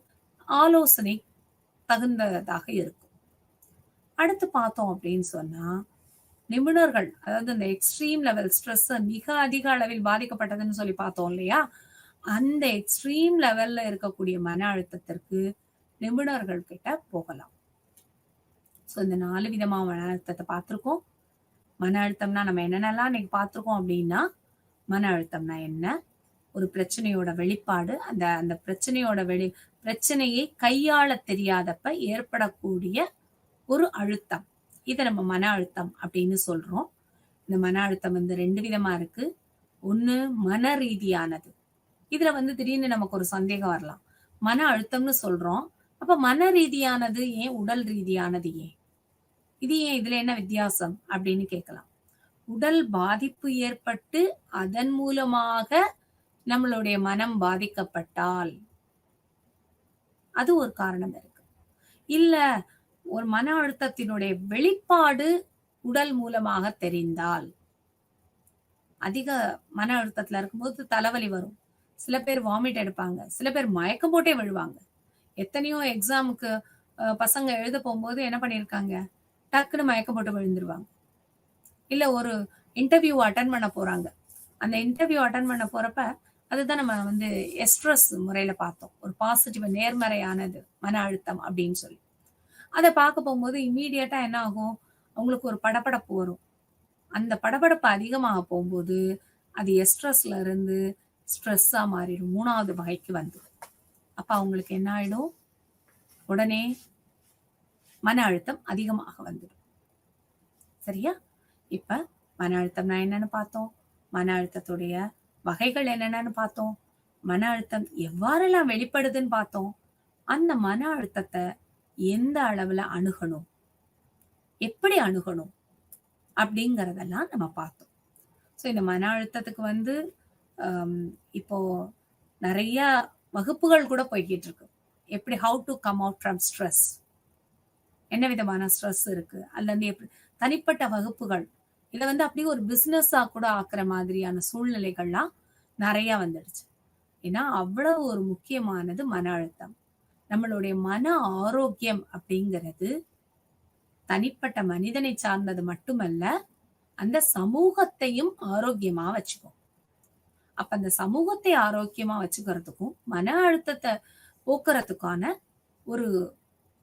ஆலோசனை தகுந்ததாக இருக்கும். அடுத்து பார்த்தோம் அப்படின்னு சொன்னா, நிபுணர்கள், அதாவது இந்த எக்ஸ்ட்ரீம் லெவல் ஸ்ட்ரெஸ் மிக அதிக அளவில் பாதிக்கப்பட்டதுன்னு சொல்லி பார்த்தோம் இல்லையா? அந்த எக்ஸ்ட்ரீம் லெவல்ல இருக்கக்கூடிய மன அழுத்தத்திற்கு நிபுணர்கள் கிட்ட போகலாம். ஸோ இந்த 4 விதமா மன அழுத்தத்த பார்த்திருக்கோம். மன அழுத்தம்னா நம்ம என்னென்னலாம் இன்னைக்கு பார்த்திருக்கோம் அப்படின்னா, மன அழுத்தம்னா என்ன? ஒரு பிரச்சனையோட வெளிப்பாடு. அந்த அந்த பிரச்சனையை கையாளத் தெரியாதப்ப ஏற்படக்கூடிய ஒரு அழுத்தம். இத நம்ம மன அழுத்தம் அப்படின்னு சொல்றோம். இந்த மன அழுத்தம் வந்து 2 விதமா இருக்கு. ஒண்ணு மன ரீதியானது. இதுல வந்து திடீர்னு நமக்கு ஒரு சந்தேகம் வரலாம். மன அழுத்தம்னு சொல்றோம். அப்ப மன ரீதியானது ஏன்? உடல் ரீதியானது ஏன்? இது ஏன்? இதுல என்ன வித்தியாசம்? அப்படின்னு கேட்கலாம். உடல் பாதிப்பு ஏற்பட்டு அதன் மூலமாக நம்மளுடைய மனம் பாதிக்கப்பட்டால் அது ஒரு காரணம் இருக்கு. இல்ல ஒரு மன அழுத்தத்தினுடைய வெளிப்பாடு உடல் மூலமாக தெரிந்தால், அதிக மன அழுத்தத்துல இருக்கும்போது தலைவலி வரும். சில பேர் வாமிட் எடுப்பாங்க. சில பேர் மயக்கம் போட்டே விழுவாங்க. எத்தனையோ எக்ஸாமுக்கு பசங்க எழுத போகும்போது என்ன பண்ணியிருக்காங்க? டக்குன்னு மயக்கம் போட்டு விழுந்துருவாங்க. இல்ல ஒரு இன்டர்வியூ அட்டெண்ட் பண்ண போறாங்க. அந்த இன்டர்வியூ அட்டெண்ட் பண்ண போறப்ப, அதுதான் நம்ம வந்து எஸ்ட்ரஸ் முறையில பார்த்தோம். ஒரு பாசிட்டிவ் நேர்மறையானது மன அழுத்தம் அப்படின்னு சொல்லி. அத பார்க்க போகும்போது இம்மீடியட்டா என்ன ஆகும்? அவங்களுக்கு ஒரு படபடப்பு வரும். அந்த படபடப்பு அதிகமாக போம்போது, அது எஸ்ட்ரஸ்ல இருந்து ஸ்ட்ரெஸ்ஸா மாறிடும். 3வது வகைக்கு வந்துரும். அப்ப அவங்களுக்கு என்ன ஆயிடும்? உடனே மன அழுத்தம் அதிகமாக வந்துடும். சரியா? இப்ப மன அழுத்தம்னா என்னன்னு பார்த்தோம். மன அழுத்தத்துடைய வகைகள் என்னென்னன்னு பார்த்தோம். மன அழுத்தம் எவ்வாறெல்லாம் வெளிப்படுதுன்னு பார்த்தோம். அந்த மன அழுத்தத்த எந்த அளவுல அணுகணும்? எப்படி அணுகணும்? அப்படிங்கிறதெல்லாம் நம்ம பார்த்தோம். ஸோ இந்த மன அழுத்தத்துக்கு வந்து இப்போ நெறைய வகுப்புகள் கூட போய்க்கிட்டு இருக்கு. எப்படி how to come out from stress? என்ன விதமான ஸ்ட்ரெஸ் இருக்கு? அதுலருந்து எப்படி தனிப்பட்ட வகுப்புகள். இத வந்து அப்படியே ஒரு பிசினஸா கூட ஆக்குற மாதிரியான சூழ்நிலைகள்லாம் நெறைய வந்துடுச்சு. ஏன்னா, அவ்வளவு ஒரு முக்கியமானது மன அழுத்தம். நம்மளுடைய மன ஆரோக்கியம் அப்படிங்கிறது தனிப்பட்ட மனிதனை சார்ந்தது மட்டுமல்ல, அந்த சமூகத்தையும் ஆரோக்கியமா வச்சுக்கும். அப்ப அந்த சமூகத்தை ஆரோக்கியமா வச்சுக்கிறதுக்கும், மன அழுத்தத்த போக்குறதுக்கான ஒரு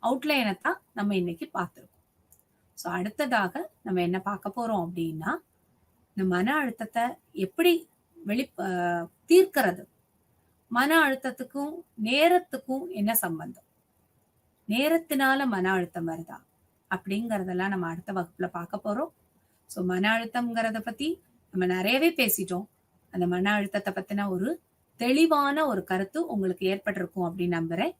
அவுட்லைன தான் நம்ம இன்னைக்கு பார்த்திருக்கோம். ஸோ அடுத்ததாக நம்ம என்ன பார்க்க போறோம் அப்படின்னா, இந்த மன அழுத்தத்த எப்படி வெளி அ தீர்க்கிறது? மன அழுத்தத்துக்கும், நேரத்துக்கும் என்ன சம்பந்தம்? நேரத்தினால மன அழுத்தம் வருதா? அப்படிங்கிறதெல்லாம் நம்ம அடுத்த வகுப்புல பார்க்க போறோம். ஸோ மன அழுத்தம்ங்கிறத பத்தி நம்ம நெறையவே பேசிட்டோம். அந்த மன அழுத்தத்த பத்தின ஒரு தெளிவான ஒரு கருத்து உங்களுக்கு ஏற்பட்டிருக்கும் அப்படின்னு நம்புறேன்.